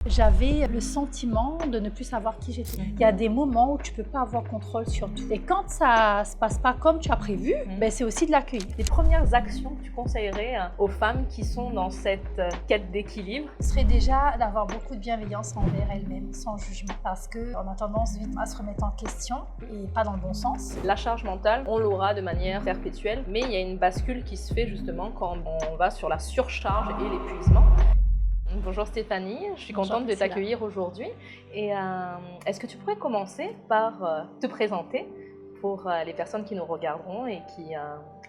J'avais le sentiment de ne plus savoir qui j'étais. Il y a des moments où tu ne peux pas avoir contrôle sur tout. Et quand ça ne se passe pas comme tu as prévu, c'est aussi de l'accueil. Les premières actions que tu conseillerais aux femmes qui sont dans cette quête d'équilibre? Ce serait déjà d'avoir beaucoup de bienveillance envers elles-mêmes, sans jugement. Parce qu'on a tendance vite à se remettre en question et pas dans le bon sens. La charge mentale, on l'aura de manière perpétuelle, mais il y a une bascule qui se fait justement quand on va sur la surcharge et l'épuisement. Bonjour Stéphanie, je suis contente de t'accueillir aujourd'hui. Et est-ce que tu pourrais commencer par te présenter pour les personnes qui nous regarderont et qui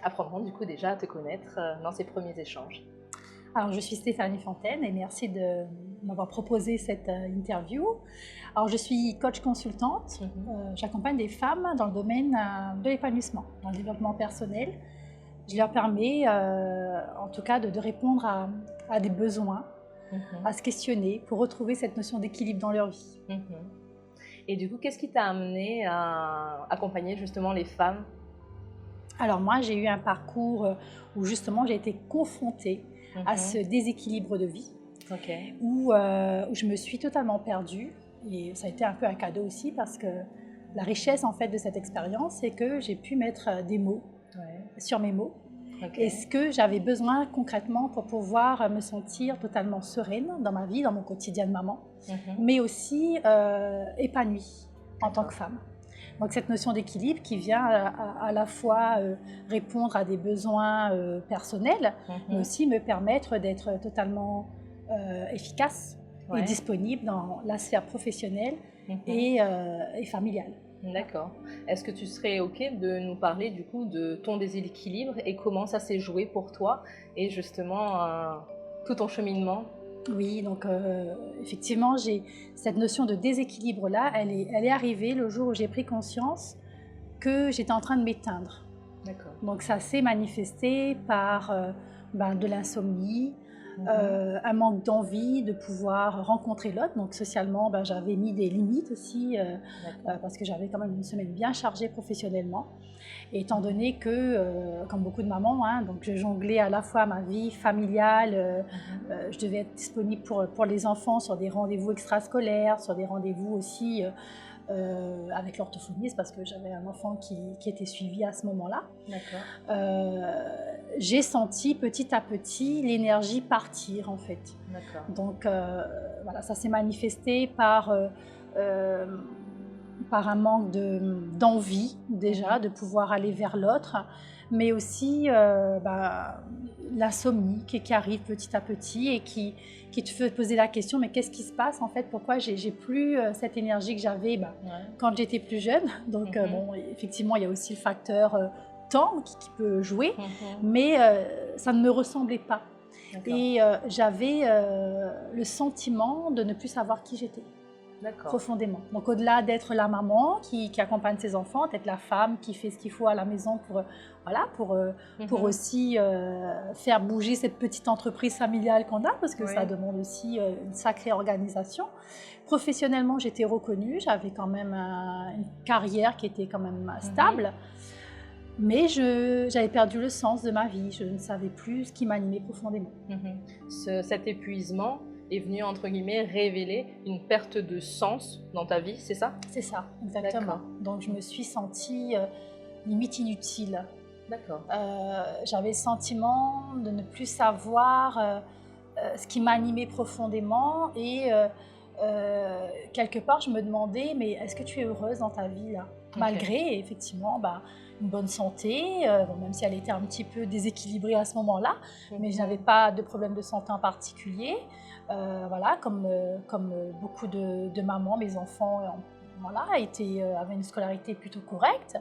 apprendront du coup déjà à te connaître dans ces premiers échanges? Alors, je suis Stéphanie Fontaine et merci de m'avoir proposé cette interview. Alors, je suis coach consultante. J'accompagne des femmes dans le domaine de l'épanouissement, dans le développement personnel. Je leur permets, en tout cas, de répondre à des besoins, à se questionner pour retrouver cette notion d'équilibre dans leur vie. Et du coup, qu'est-ce qui t'a amené à accompagner justement les femmes? Alors moi, j'ai eu un parcours où justement j'ai été confrontée à ce déséquilibre de vie, où je me suis totalement perdue. Et ça a été un peu un cadeau aussi parce que la richesse en fait de cette expérience, c'est que j'ai pu mettre des mots sur mes mots. Et ce que j'avais besoin concrètement pour pouvoir me sentir totalement sereine dans ma vie, dans mon quotidien de maman, mais aussi épanouie en tant que femme. Donc cette notion d'équilibre qui vient à la fois répondre à des besoins personnels, mais aussi me permettre d'être totalement efficace et disponible dans la sphère professionnelle et familiale. D'accord. Est-ce que tu serais OK de nous parler du coup de ton déséquilibre et comment ça s'est joué pour toi et justement tout ton cheminement? Oui, donc effectivement, j'ai cette notion de déséquilibre-là, elle est arrivée le jour où j'ai pris conscience que j'étais en train de m'éteindre. D'accord. Donc ça s'est manifesté par de l'insomnie, un manque d'envie de pouvoir rencontrer l'autre. Donc socialement, j'avais mis des limites aussi parce que j'avais quand même une semaine bien chargée professionnellement. Et étant donné que, comme beaucoup de mamans, donc je jonglais à la fois ma vie familiale, je devais être disponible pour les enfants sur des rendez-vous extrascolaires, sur des rendez-vous aussi avec l'orthophoniste parce que j'avais un enfant qui était suivi à ce moment-là. J'ai senti petit à petit l'énergie partir en fait. Donc voilà, ça s'est manifesté par un manque d'envie déjà de pouvoir aller vers l'autre, mais aussi l'insomnie qui arrive petit à petit et qui te fait poser la question, mais qu'est-ce qui se passe en fait? Pourquoi j'ai plus cette énergie que j'avais quand j'étais plus jeune? Donc bon, effectivement, il y a aussi le facteur temps qui peut jouer, mais ça ne me ressemblait pas. Et j'avais le sentiment de ne plus savoir qui j'étais. Profondément. Donc au-delà d'être la maman qui accompagne ses enfants, d'être la femme qui fait ce qu'il faut à la maison pour aussi faire bouger cette petite entreprise familiale qu'on a, parce que ça demande aussi une sacrée organisation. Professionnellement, j'étais reconnue, j'avais quand même une carrière qui était quand même stable, mais j'avais perdu le sens de ma vie, je ne savais plus ce qui m'animait profondément. Cet épuisement est venu, entre guillemets, révéler une perte de sens dans ta vie, c'est ça? C'est ça, exactement. Donc je me suis sentie limite inutile. J'avais le sentiment de ne plus savoir ce qui m'animait profondément et quelque part je me demandais, mais est-ce que tu es heureuse dans ta vie là? Malgré effectivement une bonne santé, même si elle était un petit peu déséquilibrée à ce moment-là, mais je n'avais pas de problème de santé en particulier. Voilà, comme beaucoup de mamans, mes enfants avaient une scolarité plutôt correcte.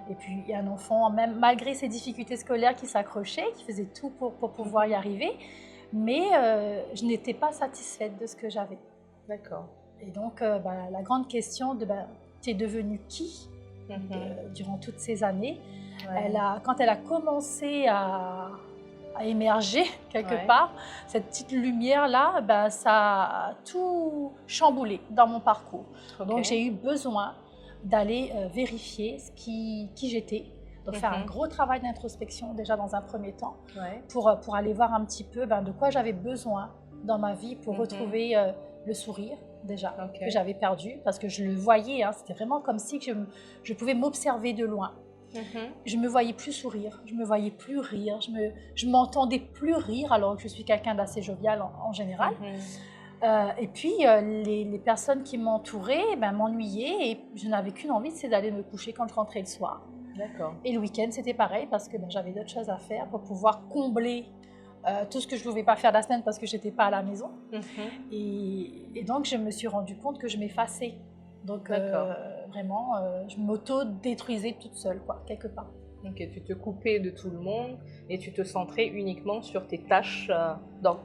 Et puis il y a un enfant, même malgré ses difficultés scolaires, qui s'accrochait, qui faisait tout pour pouvoir y arriver, mais je n'étais pas satisfaite de ce que j'avais. Et donc la grande question de tu es devenue qui durant toutes ces années, quand elle a commencé à émerger quelque part, cette petite lumière-là, ça a tout chamboulé dans mon parcours. Donc j'ai eu besoin d'aller vérifier qui j'étais, de faire un gros travail d'introspection déjà dans un premier temps, pour aller voir un petit peu de quoi j'avais besoin dans ma vie pour retrouver le sourire déjà, que j'avais perdu, parce que je le voyais, hein, c'était vraiment comme si que je pouvais m'observer de loin. Je me voyais plus sourire, je me voyais plus rire, je m'entendais plus rire, alors que je suis quelqu'un d'assez jovial en général. Et puis, les personnes qui m'entouraient m'ennuyaient et je n'avais qu'une envie, c'est d'aller me coucher quand je rentrais le soir. D'accord. Et le week-end, c'était pareil parce que j'avais d'autres choses à faire pour pouvoir combler tout ce que je ne pouvais pas faire la semaine parce que je n'étais pas à la maison. Et donc, je me suis rendu compte que je m'effaçais. Donc, vraiment, je m'auto-détruisais toute seule, quoi, quelque part. Ok, tu te coupais de tout le monde et tu te centrais uniquement sur tes tâches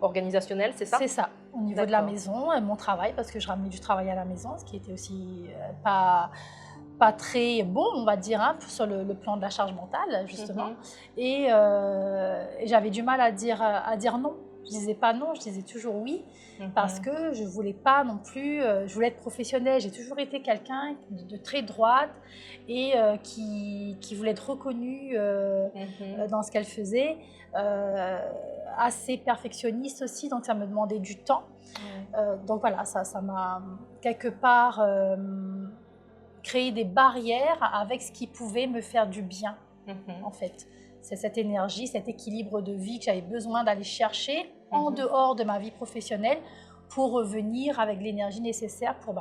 organisationnelles, c'est ça? C'est ça, au niveau de la maison, mon travail, parce que je ramenais du travail à la maison, ce qui était aussi pas très bon, on va dire, hein, sur le plan de la charge mentale, justement. Et j'avais du mal à dire non. Je disais pas non, je disais toujours oui, parce que je voulais pas non plus, je voulais être professionnelle. J'ai toujours été quelqu'un de très droite et qui voulait être reconnue dans ce qu'elle faisait, assez perfectionniste aussi, donc ça me demandait du temps. Donc voilà, ça m'a quelque part créé des barrières avec ce qui pouvait me faire du bien, en fait. C'est cette énergie, cet équilibre de vie que j'avais besoin d'aller chercher en dehors de ma vie professionnelle pour revenir avec l'énergie nécessaire pour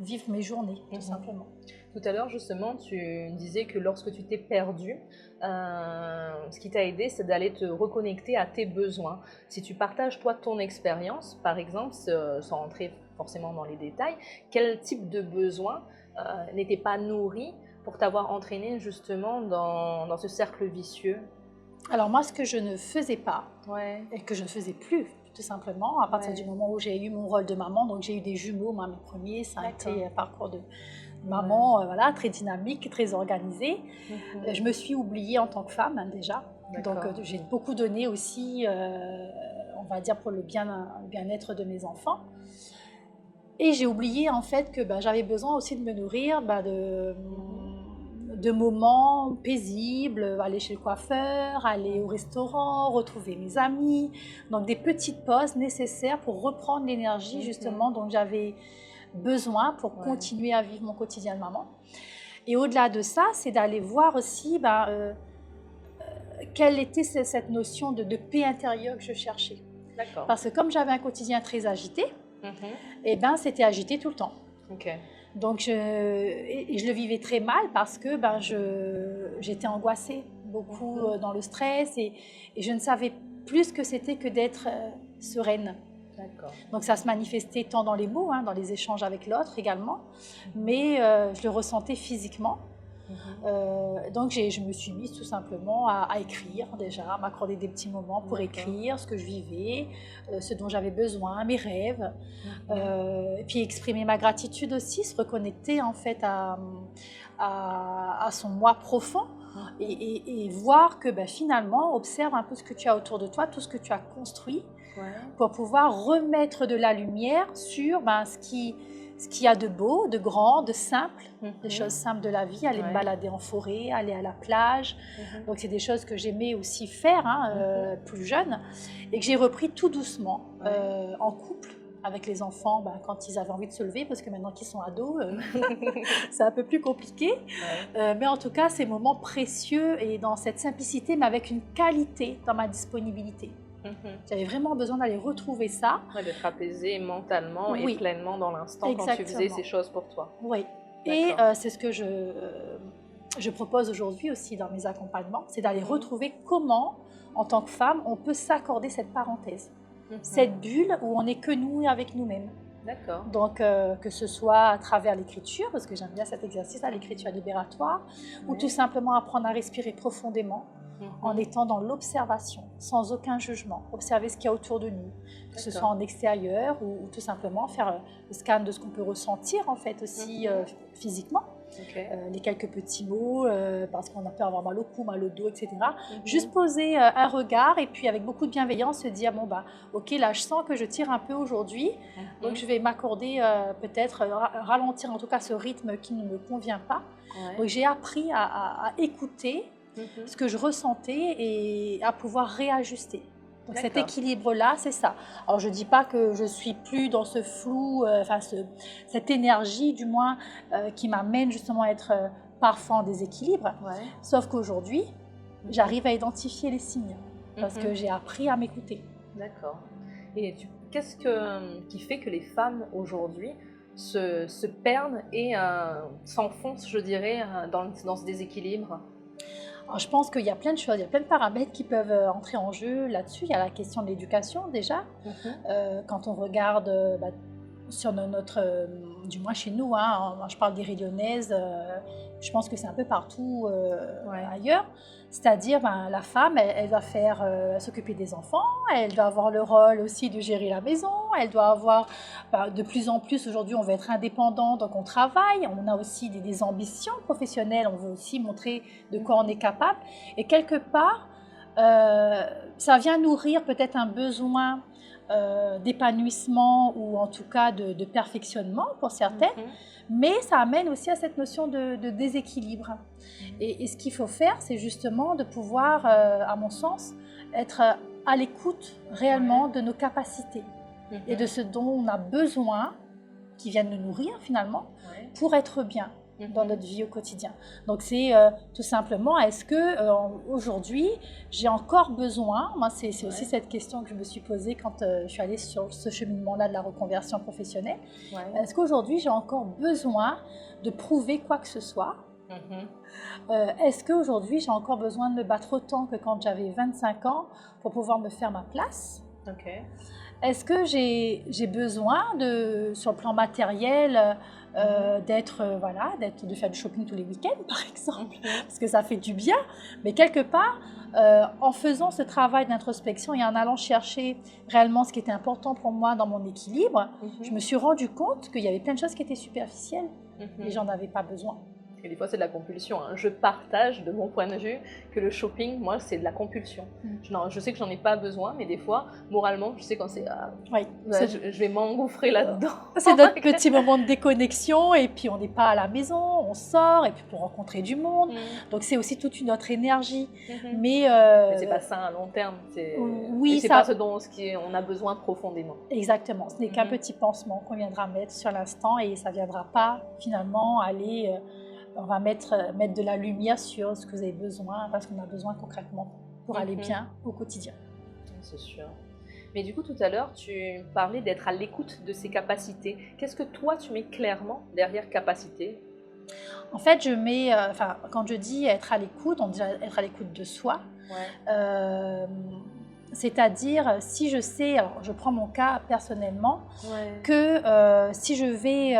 vivre mes journées, tout simplement. Tout à l'heure, justement, tu disais que lorsque tu t'es perdue, ce qui t'a aidé, c'est d'aller te reconnecter à tes besoins. Si tu partages, toi, ton expérience, par exemple, sans rentrer forcément dans les détails, quel type de besoin n'était pas nourri pour t'avoir entraîné justement dans ce cercle vicieux? Alors moi, ce que je ne faisais pas, et que je ne faisais plus, tout simplement, à partir du moment où j'ai eu mon rôle de maman, donc j'ai eu des jumeaux, moi, mes premiers, ça a été un parcours de maman, voilà, très dynamique, très organisé. Je me suis oubliée en tant que femme, hein, déjà. Donc j'ai beaucoup donné aussi, on va dire, pour le bien-être de mes enfants. Et j'ai oublié en fait que j'avais besoin aussi de me nourrir de moments paisibles, aller chez le coiffeur, aller au restaurant, retrouver mes amis. Donc des petites pauses nécessaires pour reprendre l'énergie justement dont j'avais besoin pour continuer à vivre mon quotidien de maman. Et au-delà de ça, c'est d'aller voir aussi quelle était cette notion de paix intérieure que je cherchais. Parce que comme j'avais un quotidien très agité, c'était agité tout le temps. Donc je le vivais très mal parce que j'étais angoissée, beaucoup dans le stress et je ne savais plus ce que c'était que d'être sereine. Donc ça se manifestait tant dans les mots, hein, dans les échanges avec l'autre également, mais je le ressentais physiquement. Donc je me suis mise tout simplement à écrire déjà, à m'accorder des petits moments pour écrire ce que je vivais, ce dont j'avais besoin, mes rêves, et puis exprimer ma gratitude aussi, se reconnecter en fait à son moi profond et voir que finalement, observe un peu ce que tu as autour de toi, tout ce que tu as construit, pour pouvoir remettre de la lumière sur ce qu'il y a de beau, de grand, de simple, des choses simples de la vie, aller me balader en forêt, aller à la plage. Donc c'est des choses que j'aimais aussi faire plus jeune et que j'ai repris tout doucement en couple avec les enfants quand ils avaient envie de se lever, parce que maintenant qu'ils sont ados, c'est un peu plus compliqué. Mais en tout cas, ces moments précieux et dans cette simplicité, mais avec une qualité dans ma disponibilité. J'avais vraiment besoin d'aller retrouver ça. D'être apaisée mentalement et pleinement dans l'instant quand tu faisais ces choses pour toi. Oui, et c'est ce que je propose aujourd'hui aussi dans mes accompagnements, c'est d'aller retrouver comment, en tant que femme, on peut s'accorder cette parenthèse, cette bulle où on n'est que nous avec nous-mêmes. Donc, que ce soit à travers l'écriture, parce que j'aime bien cet exercice-là, l'écriture libératoire, ou tout simplement apprendre à respirer profondément, en étant dans l'observation, sans aucun jugement, observer ce qu'il y a autour de nous, que ce soit en extérieur ou tout simplement faire le scan de ce qu'on peut ressentir en fait aussi physiquement, les quelques petits mots, parce qu'on a peur d'avoir mal au cou, mal au dos, etc. Juste poser un regard et puis avec beaucoup de bienveillance se dire ok, là je sens que je tire un peu aujourd'hui, donc je vais m'accorder peut-être ralentir en tout cas ce rythme qui ne me convient pas. Donc j'ai appris à écouter ce que je ressentais et à pouvoir réajuster. Donc cet équilibre-là, c'est ça. Alors je ne dis pas que je suis plus dans ce flou, cette énergie du moins qui m'amène justement à être parfois en déséquilibre. Sauf qu'aujourd'hui, j'arrive à identifier les signes parce que j'ai appris à m'écouter. D'accord. Et qu'est-ce qui fait que les femmes aujourd'hui se perdent et s'enfoncent, je dirais, dans ce déséquilibre? Alors, je pense qu'il y a plein de choses, il y a plein de paramètres qui peuvent entrer en jeu là-dessus. Il y a la question de l'éducation déjà. Quand on regarde sur du moins chez nous, hein, je parle des Réunionnaises, je pense que c'est un peu partout ailleurs. C'est-à-dire, la femme, elle doit s'occuper des enfants, elle doit avoir le rôle aussi de gérer la maison, elle doit avoir, de plus en plus aujourd'hui, on veut être indépendant, donc on travaille, on a aussi des ambitions professionnelles, on veut aussi montrer de quoi on est capable. Et quelque part, ça vient nourrir peut-être un besoin d'épanouissement ou en tout cas de perfectionnement pour certaines, mais ça amène aussi à cette notion de déséquilibre. Et ce qu'il faut faire, c'est justement de pouvoir, à mon sens, être à l'écoute réellement de nos capacités et de ce dont on a besoin, qui viennent nous nourrir finalement, pour être bien dans notre vie au quotidien. Donc c'est tout simplement, est-ce que aujourd'hui j'ai encore besoin, moi c'est aussi cette question que je me suis posée quand je suis allée sur ce cheminement-là de la reconversion professionnelle, est-ce qu'aujourd'hui j'ai encore besoin de prouver quoi que ce soit? Est-ce qu'aujourd'hui j'ai encore besoin de me battre autant que quand j'avais 25 ans pour pouvoir me faire ma place? Est-ce que j'ai besoin sur le plan matériel de faire du shopping tous les week-ends par exemple, parce que ça fait du bien, mais quelque part en faisant ce travail d'introspection et en allant chercher réellement ce qui était important pour moi dans mon équilibre, je me suis rendu compte qu'il y avait plein de choses qui étaient superficielles et j'en avais pas besoin. Et des fois, c'est de la compulsion. Je partage, de mon point de vue, que le shopping, moi, c'est de la compulsion. Je sais que j'en ai pas besoin, mais des fois, moralement, je sais quand c'est... je vais m'engouffrer là-dedans. C'est notre petit moment de déconnexion, et puis on n'est pas à la maison, on sort, et puis pour rencontrer du monde. Donc c'est aussi toute une autre énergie. Mais c'est pas ça à long terme. C'est pas ce dont on a besoin profondément. Exactement. Ce n'est qu'un petit pansement qu'on viendra mettre sur l'instant, et ça ne viendra pas finalement aller... on va mettre de la lumière sur ce que vous avez besoin, parce qu'on a besoin concrètement pour aller bien au quotidien. C'est sûr. Mais du coup, tout à l'heure, tu parlais d'être à l'écoute de ses capacités. Qu'est-ce que toi, tu mets clairement derrière capacité? En fait, je mets, quand je dis être à l'écoute, on dit être à l'écoute de soi. C'est-à-dire, si je sais, alors je prends mon cas personnellement, que si je vais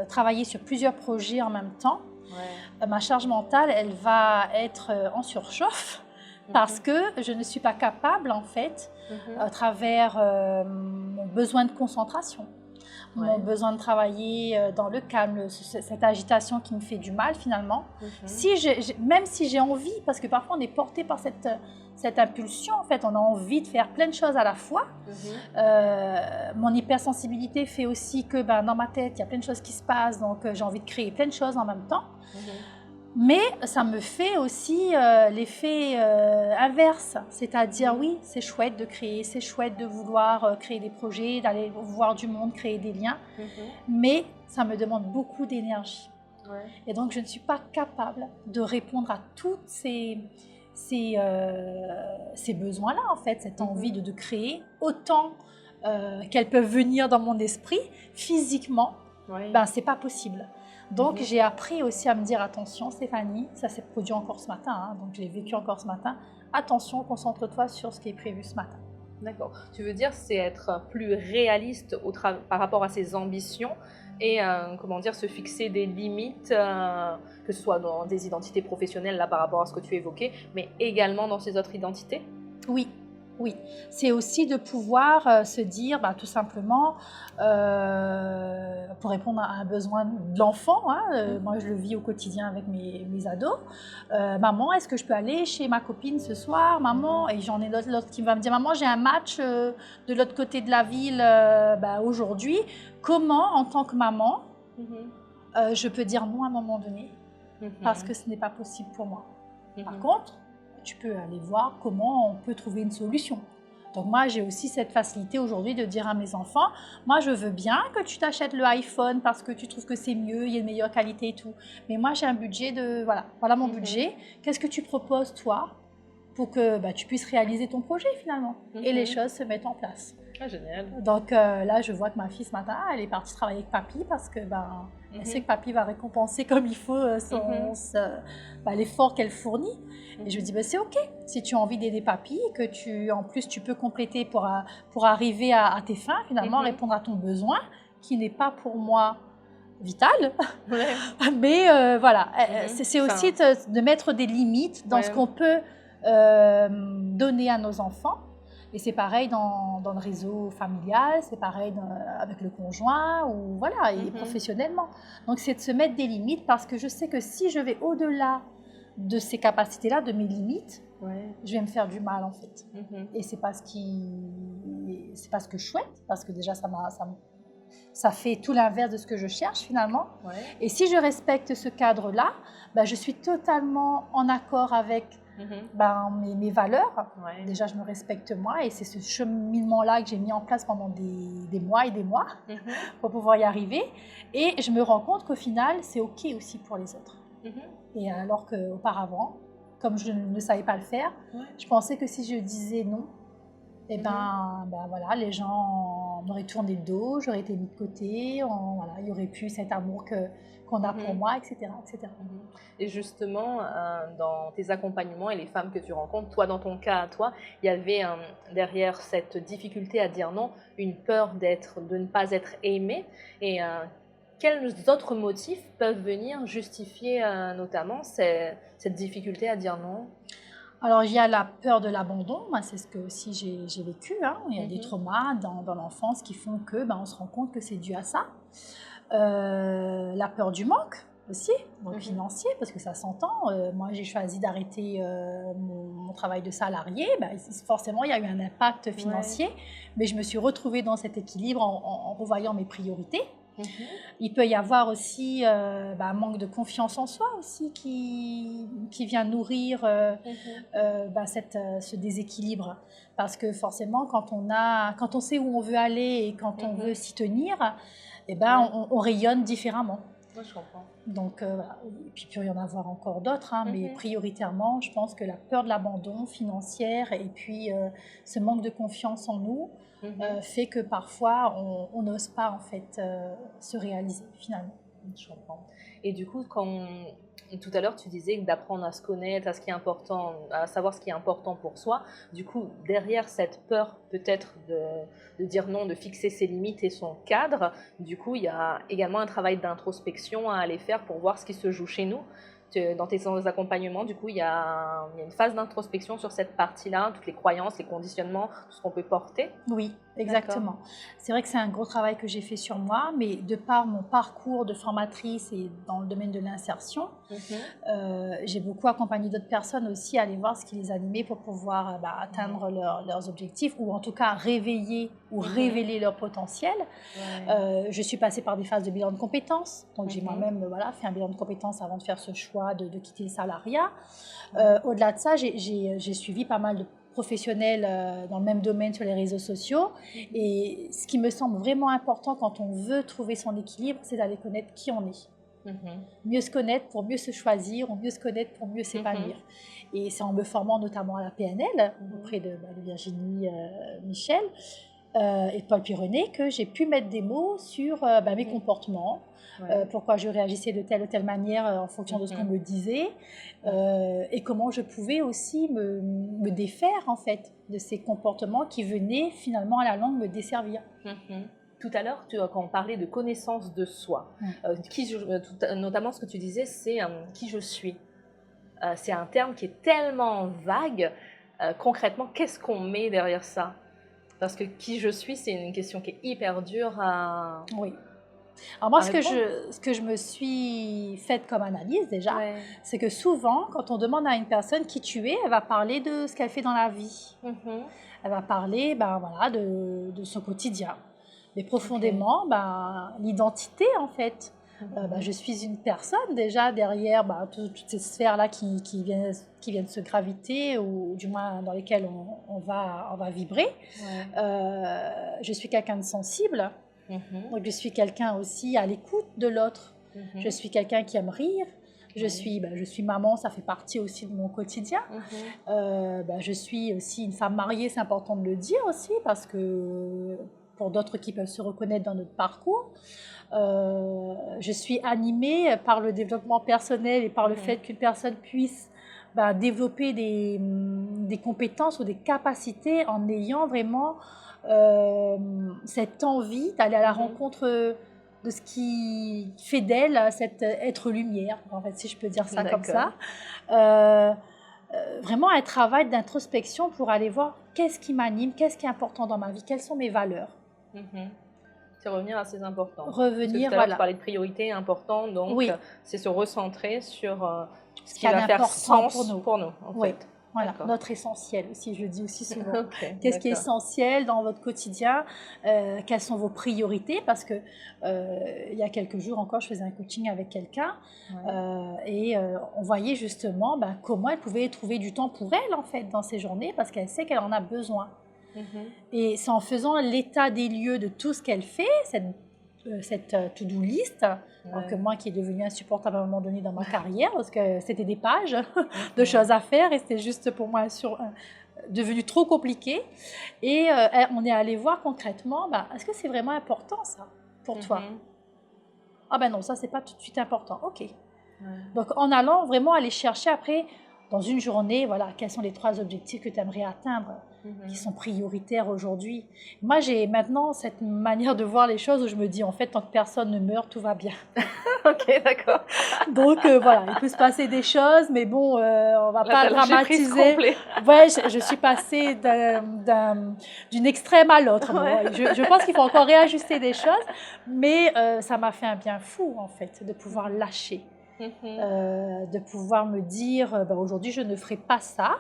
travailler sur plusieurs projets en même temps, ma charge mentale, elle va être en surchauffe parce que je ne suis pas capable, en fait, à travers mon besoin de concentration, mon besoin de travailler dans le calme, cette agitation qui me fait du mal finalement. Même si j'ai envie, parce que parfois on est porté par cette impulsion, en fait, on a envie de faire plein de choses à la fois. Mon hypersensibilité fait aussi que dans ma tête, il y a plein de choses qui se passent, donc j'ai envie de créer plein de choses en même temps. Mais ça me fait aussi l'effet inverse, c'est-à-dire oui, c'est chouette de créer, c'est chouette de vouloir créer des projets, d'aller voir du monde, créer des liens, mais ça me demande beaucoup d'énergie. Et donc je ne suis pas capable de répondre à toutes ces besoins-là, en fait, cette envie de créer, autant qu'elles peuvent venir dans mon esprit, physiquement, c'est pas possible. Donc j'ai appris aussi à me dire, attention Stéphanie, ça s'est produit encore ce matin, donc je l'ai vécu encore ce matin, attention, concentre-toi sur ce qui est prévu ce matin. D'accord. Tu veux dire, c'est être plus réaliste par rapport à ses ambitions et se fixer des limites, que ce soit dans des identités professionnelles, là par rapport à ce que tu évoquais, mais également dans ses autres identités? Oui, c'est aussi de pouvoir se dire, tout simplement, pour répondre à un besoin de l'enfant, moi je le vis au quotidien avec mes ados, maman, est-ce que je peux aller chez ma copine ce soir, maman? Et j'en ai l'autre qui va me dire, maman, j'ai un match de l'autre côté de la ville aujourd'hui, comment en tant que maman, je peux dire non à un moment donné, parce que ce n'est pas possible pour moi. Par contre, tu peux aller voir comment on peut trouver une solution. Donc moi, j'ai aussi cette facilité aujourd'hui de dire à mes enfants, moi, je veux bien que tu t'achètes le iPhone parce que tu trouves que c'est mieux, il y a une meilleure qualité et tout. Mais moi, j'ai un budget de, voilà mon budget. Qu'est-ce que tu proposes, toi, pour que tu puisses réaliser ton projet finalement? Et les choses se mettent en place. Ah, génial. Donc là, je vois que ma fille ce matin, elle est partie travailler avec papy parce que elle sait que papy va récompenser comme il faut l'effort qu'elle fournit. Et je lui dis, c'est OK. Si tu as envie d'aider papy, que en plus tu peux compléter pour arriver à tes fins, finalement, répondre à ton besoin, qui n'est pas pour moi vital. Ouais. Mais voilà, c'est aussi de mettre des limites dans ce qu'on peut donner à nos enfants. Et c'est pareil dans le réseau familial, c'est pareil avec le conjoint ou voilà, et professionnellement. Donc c'est de se mettre des limites parce que je sais que si je vais au-delà de ces capacités-là, de mes limites, je vais me faire du mal en fait. Et c'est pas ce que je souhaite parce que déjà ça fait tout l'inverse de ce que je cherche finalement. Et si je respecte ce cadre-là, je suis totalement en accord avec mes valeurs. Déjà, je me respecte moi et c'est ce cheminement-là que j'ai mis en place pendant des mois et des mois pour pouvoir y arriver. Et je me rends compte qu'au final, c'est OK aussi pour les autres. Et alors qu'auparavant, comme je ne savais pas le faire, je pensais que si je disais non, voilà, les gens m'auraient tourné le dos, j'aurais été mis de côté, il n'y aurait plus cet amour qu'on a pour moi, etc. etc. Et justement, dans tes accompagnements et les femmes que tu rencontres, toi, dans ton cas, il y avait derrière cette difficulté à dire non, une peur de ne pas être aimée. Et quels autres motifs peuvent venir justifier notamment cette difficulté à dire non? Alors, il y a la peur de l'abandon, c'est ce que aussi j'ai vécu. Il y a des traumas dans l'enfance qui font que on se rend compte que c'est dû à ça. La peur du manque aussi, donc financier, parce que ça s'entend. Moi, j'ai choisi d'arrêter mon travail de salarié. Forcément, il y a eu un impact financier, mais je me suis retrouvée dans cet équilibre en revoyant mes priorités. Il peut y avoir aussi un manque de confiance en soi aussi qui vient nourrir ce déséquilibre. Parce que forcément, quand on sait où on veut aller et quand on veut s'y tenir, on rayonne différemment. Moi, je comprends. Donc, et puis il peut y en avoir encore d'autres, mais prioritairement, je pense que la peur de l'abandon financière et puis ce manque de confiance en nous fait que parfois, on n'ose pas en fait se réaliser finalement. Je comprends. Et du coup, tout à l'heure, tu disais d'apprendre à se connaître, à savoir ce qui est important pour soi. Du coup, derrière cette peur peut-être de dire non, de fixer ses limites et son cadre, du coup, il y a également un travail d'introspection à aller faire pour voir ce qui se joue chez nous. Dans tes accompagnements, du coup, il y a une phase d'introspection sur cette partie-là, toutes les croyances, les conditionnements, tout ce qu'on peut porter. Oui, exactement. C'est vrai que c'est un gros travail que j'ai fait sur moi, mais de par mon parcours de formatrice et dans le domaine de l'insertion, j'ai beaucoup accompagné d'autres personnes aussi à aller voir ce qui les animait pour pouvoir atteindre leurs objectifs ou en tout cas réveiller ou révéler leur potentiel. Je suis passée par des phases de bilan de compétences, donc j'ai moi-même fait un bilan de compétences avant de faire ce choix de quitter le salariat. Au-delà de ça, j'ai suivi pas mal de professionnels dans le même domaine sur les réseaux sociaux. Et ce qui me semble vraiment important quand on veut trouver son équilibre, c'est d'aller connaître qui on est. Mieux se connaître pour mieux se choisir, ou mieux se connaître pour mieux s'épanouir. Et c'est en me formant notamment à la PNL, auprès de Virginie Michel et Paul Pironnet, que j'ai pu mettre des mots sur mes comportements, pourquoi je réagissais de telle ou telle manière en fonction de ce qu'on me disait, et comment je pouvais aussi me défaire en fait de ces comportements qui venaient finalement à la longue me desservir. Tout à l'heure, quand on parlait de connaissance de soi, notamment ce que tu disais, c'est qui je suis. C'est un terme qui est tellement vague. Concrètement, qu'est-ce qu'on met derrière ça? Parce que qui je suis, c'est une question qui est hyper dure à... Oui. Alors moi, ce que je me suis faite comme analyse déjà, c'est que souvent, quand on demande à une personne qui tu es, elle va parler de ce qu'elle fait dans la vie. Elle va parler de son quotidien. Mais profondément, l'identité, en fait, Je suis une personne déjà derrière toutes ces sphères-là qui viennent se graviter ou du moins dans lesquelles on va vibrer. Je suis quelqu'un de sensible, donc je suis quelqu'un aussi à l'écoute de l'autre. Je suis quelqu'un qui aime rire. Je suis maman, ça fait partie aussi de mon quotidien. Je suis aussi une femme mariée, c'est important de le dire aussi, parce que pour d'autres qui peuvent se reconnaître dans notre parcours. Je suis animée par le développement personnel et par le fait qu'une personne puisse développer des compétences ou des capacités en ayant vraiment cette envie d'aller à la rencontre de ce qui fait d'elle cet être lumière, en fait, si je peux dire ça comme ça. Vraiment un travail d'introspection pour aller voir qu'est-ce qui m'anime, qu'est-ce qui est important dans ma vie, quelles sont mes valeurs. C'est revenir à ces importants. Revenir, voilà. Tu parlais de priorité importante, donc c'est se recentrer sur ce qui va faire sens pour nous en fait. Voilà, notre essentiel aussi, je le dis aussi souvent. Qu'est-ce qui est essentiel dans votre quotidien, quelles sont vos priorités, parce que il y a quelques jours encore, je faisais un coaching avec quelqu'un et on voyait justement comment elle pouvait trouver du temps pour elle en fait dans ses journées, parce qu'elle sait qu'elle en a besoin. Et c'est en faisant l'état des lieux de tout ce qu'elle fait, cette to-do list, que moi qui est devenue insupportable à un moment donné dans ma carrière, parce que c'était des pages de choses à faire et c'était juste pour moi devenu trop compliqué. Et on est allé voir concrètement, est-ce que c'est vraiment important ça pour toi? Ah non, ça c'est pas tout de suite important. Ok. Donc en allant vraiment aller chercher après, dans une journée, voilà, quels sont les 3 objectifs que tu aimerais atteindre, qui sont prioritaires aujourd'hui. Moi, j'ai maintenant cette manière de voir les choses où je me dis, en fait, tant que personne ne meurt, tout va bien. Ok, d'accord. Donc, voilà, il peut se passer des choses, mais bon, on va pas dramatiser. Ouais, je suis passée d'une extrême à l'autre. Bon, je pense qu'il faut encore réajuster des choses, mais ça m'a fait un bien fou, en fait, de pouvoir lâcher. De pouvoir me dire aujourd'hui je ne ferai pas ça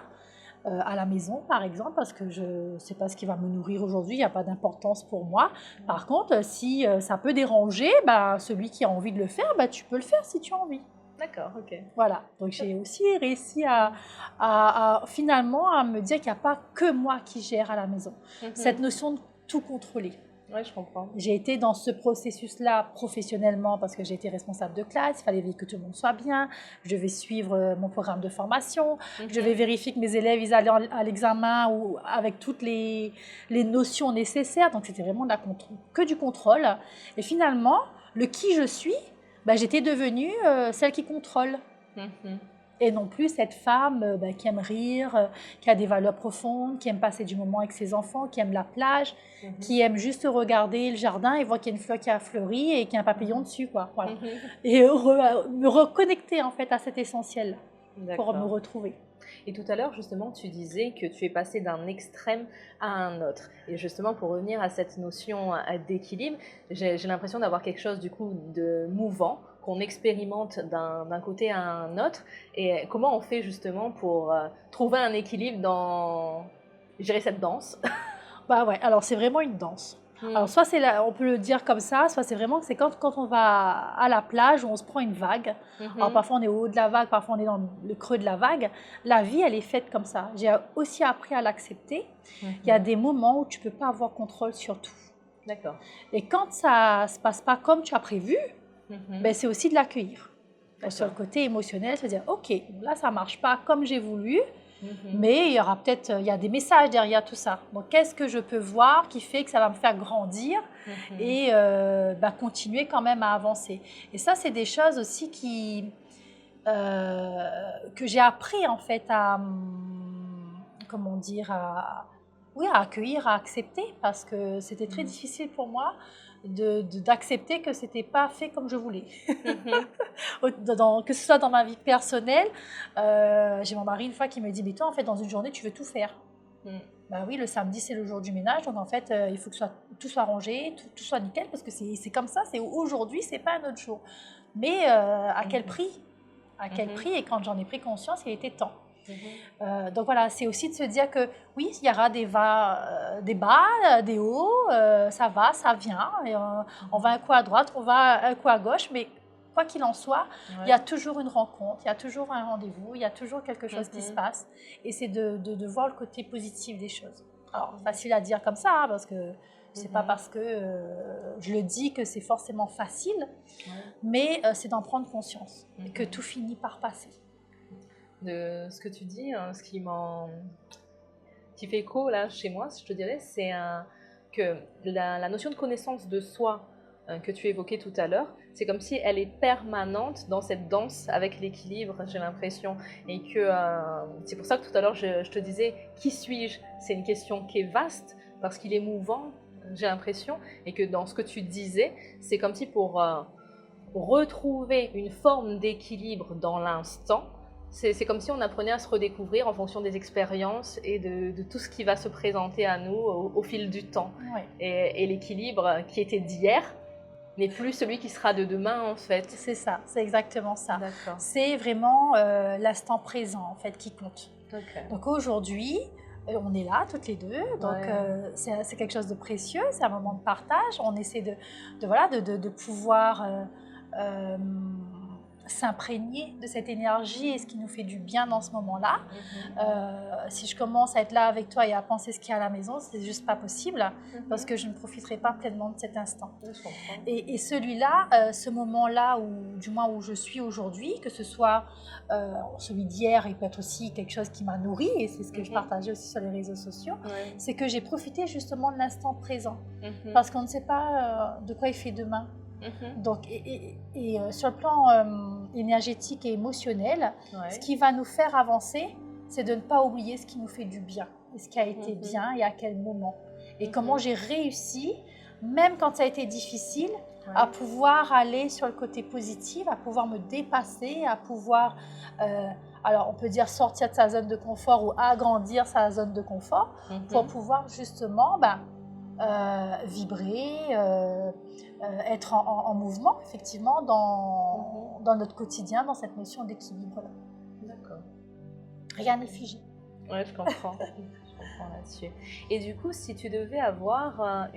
à la maison par exemple parce que je sais pas ce qui va me nourrir aujourd'hui, il n'y a pas d'importance pour moi. Par contre si ça peut déranger celui qui a envie de le faire, tu peux le faire si tu as envie. D'accord, ok. Voilà, donc j'ai aussi réussi à finalement à me dire qu'il n'y a pas que moi qui gère à la maison. Cette notion de tout contrôler. Oui, je comprends. J'ai été dans ce processus-là professionnellement parce que j'ai été responsable de classe, il fallait que tout le monde soit bien, je devais suivre mon programme de formation, je devais vérifier que mes élèves ils allaient à l'examen ou avec toutes les notions nécessaires, donc c'était vraiment que du contrôle. Et finalement, le qui je suis, j'étais devenue celle qui contrôle. Et non plus cette femme qui aime rire, qui a des valeurs profondes, qui aime passer du moment avec ses enfants, qui aime la plage, qui aime juste regarder le jardin et voir qu'il y a une fleur qui a fleuri et qu'il y a un papillon dessus, quoi. Voilà. Et me reconnecter en fait à cet essentiel pour me retrouver. Et tout à l'heure, justement, tu disais que tu es passée d'un extrême à un autre. Et justement, pour revenir à cette notion d'équilibre, j'ai l'impression d'avoir quelque chose du coup de mouvant, qu'on expérimente d'un côté à un autre. Et comment on fait justement pour trouver un équilibre dans, je dirais, cette danse? Ouais, alors c'est vraiment une danse. Alors soit on peut le dire comme ça, soit c'est vraiment quand on va à la plage où on se prend une vague. Alors parfois on est au haut de la vague, parfois on est dans le creux de la vague. La vie elle est faite comme ça. J'ai aussi appris à l'accepter. Il y a des moments où tu peux pas avoir contrôle sur tout. D'accord. Et quand ça se passe pas comme tu as prévu, c'est aussi de l'accueillir. Sur le côté émotionnel, c'est-à-dire ok, là ça marche pas comme j'ai voulu. Mais il y aura peut-être, il y a des messages derrière tout ça. Donc, qu'est-ce que je peux voir qui fait que ça va me faire grandir et continuer quand même à avancer. Et ça, c'est des choses aussi que j'ai appris en fait à accueillir, à accepter, parce que c'était très difficile pour moi d'accepter que c'était pas fait comme je voulais. Que ce soit dans ma vie personnelle, j'ai mon mari une fois qui me dit mais toi en fait dans une journée tu veux tout faire. Oui, le samedi c'est le jour du ménage, donc en fait il faut que tout soit rangé, tout soit nickel, parce que c'est comme ça, c'est aujourd'hui, c'est pas un autre jour. Mais à quel prix et quand j'en ai pris conscience, il était temps. Donc voilà, c'est aussi de se dire que oui, il y aura des bas, des hauts, ça va, ça vient, et on va un coup à droite, on va un coup à gauche, mais quoi qu'il en soit, il y a toujours une rencontre, il y a toujours un rendez-vous, il y a toujours quelque chose qui se passe. Et c'est de voir le côté positif des choses. Alors, facile à dire comme ça, hein, parce que c'est pas parce que je le dis que c'est forcément facile, mais c'est d'en prendre conscience et que tout finit par passer. De ce que tu dis, hein, qui fait écho là chez moi, je te dirais, c'est que la notion de connaissance de soi que tu évoquais tout à l'heure, c'est comme si elle est permanente dans cette danse avec l'équilibre, j'ai l'impression. Et que c'est pour ça que tout à l'heure, je te disais, qui suis-je? C'est une question qui est vaste, parce qu'il est mouvant, j'ai l'impression. Et que dans ce que tu disais, c'est comme si pour retrouver une forme d'équilibre dans l'instant, c'est comme si on apprenait à se redécouvrir en fonction des expériences et de tout ce qui va se présenter à nous au fil du temps. Oui. Et l'équilibre qui était d'hier n'est plus celui qui sera de demain, en fait. C'est ça, c'est exactement ça. D'accord. C'est vraiment l'instant présent, en fait, qui compte. Okay. Donc aujourd'hui, on est là, toutes les deux. Donc c'est quelque chose de précieux, c'est un moment de partage. On essaie de pouvoir s'imprégner de cette énergie et ce qui nous fait du bien dans ce moment-là. Si je commence à être là avec toi et à penser ce qu'il y a à la maison, c'est juste pas possible parce que je ne profiterai pas pleinement de cet instant. Et celui-là, ce moment-là, ou du moins où je suis aujourd'hui, que ce soit celui d'hier, il peut être aussi quelque chose qui m'a nourri, et c'est ce que je partageais aussi sur les réseaux sociaux, c'est que j'ai profité justement de l'instant présent parce qu'on ne sait pas de quoi il fait demain. Donc, sur le plan énergétique et émotionnel, ce qui va nous faire avancer, c'est de ne pas oublier ce qui nous fait du bien, et ce qui a été bien et à quel moment. Et comment j'ai réussi, même quand ça a été difficile, à pouvoir aller sur le côté positif, à pouvoir me dépasser, à pouvoir, alors on peut dire sortir de sa zone de confort ou agrandir sa zone de confort pour pouvoir justement vibrer, être en mouvement, effectivement, dans notre quotidien, dans cette notion d'équilibre-là. D'accord. Rien n'est figé. Oui, je comprends. Je comprends là-dessus. Et du coup, si tu devais avoir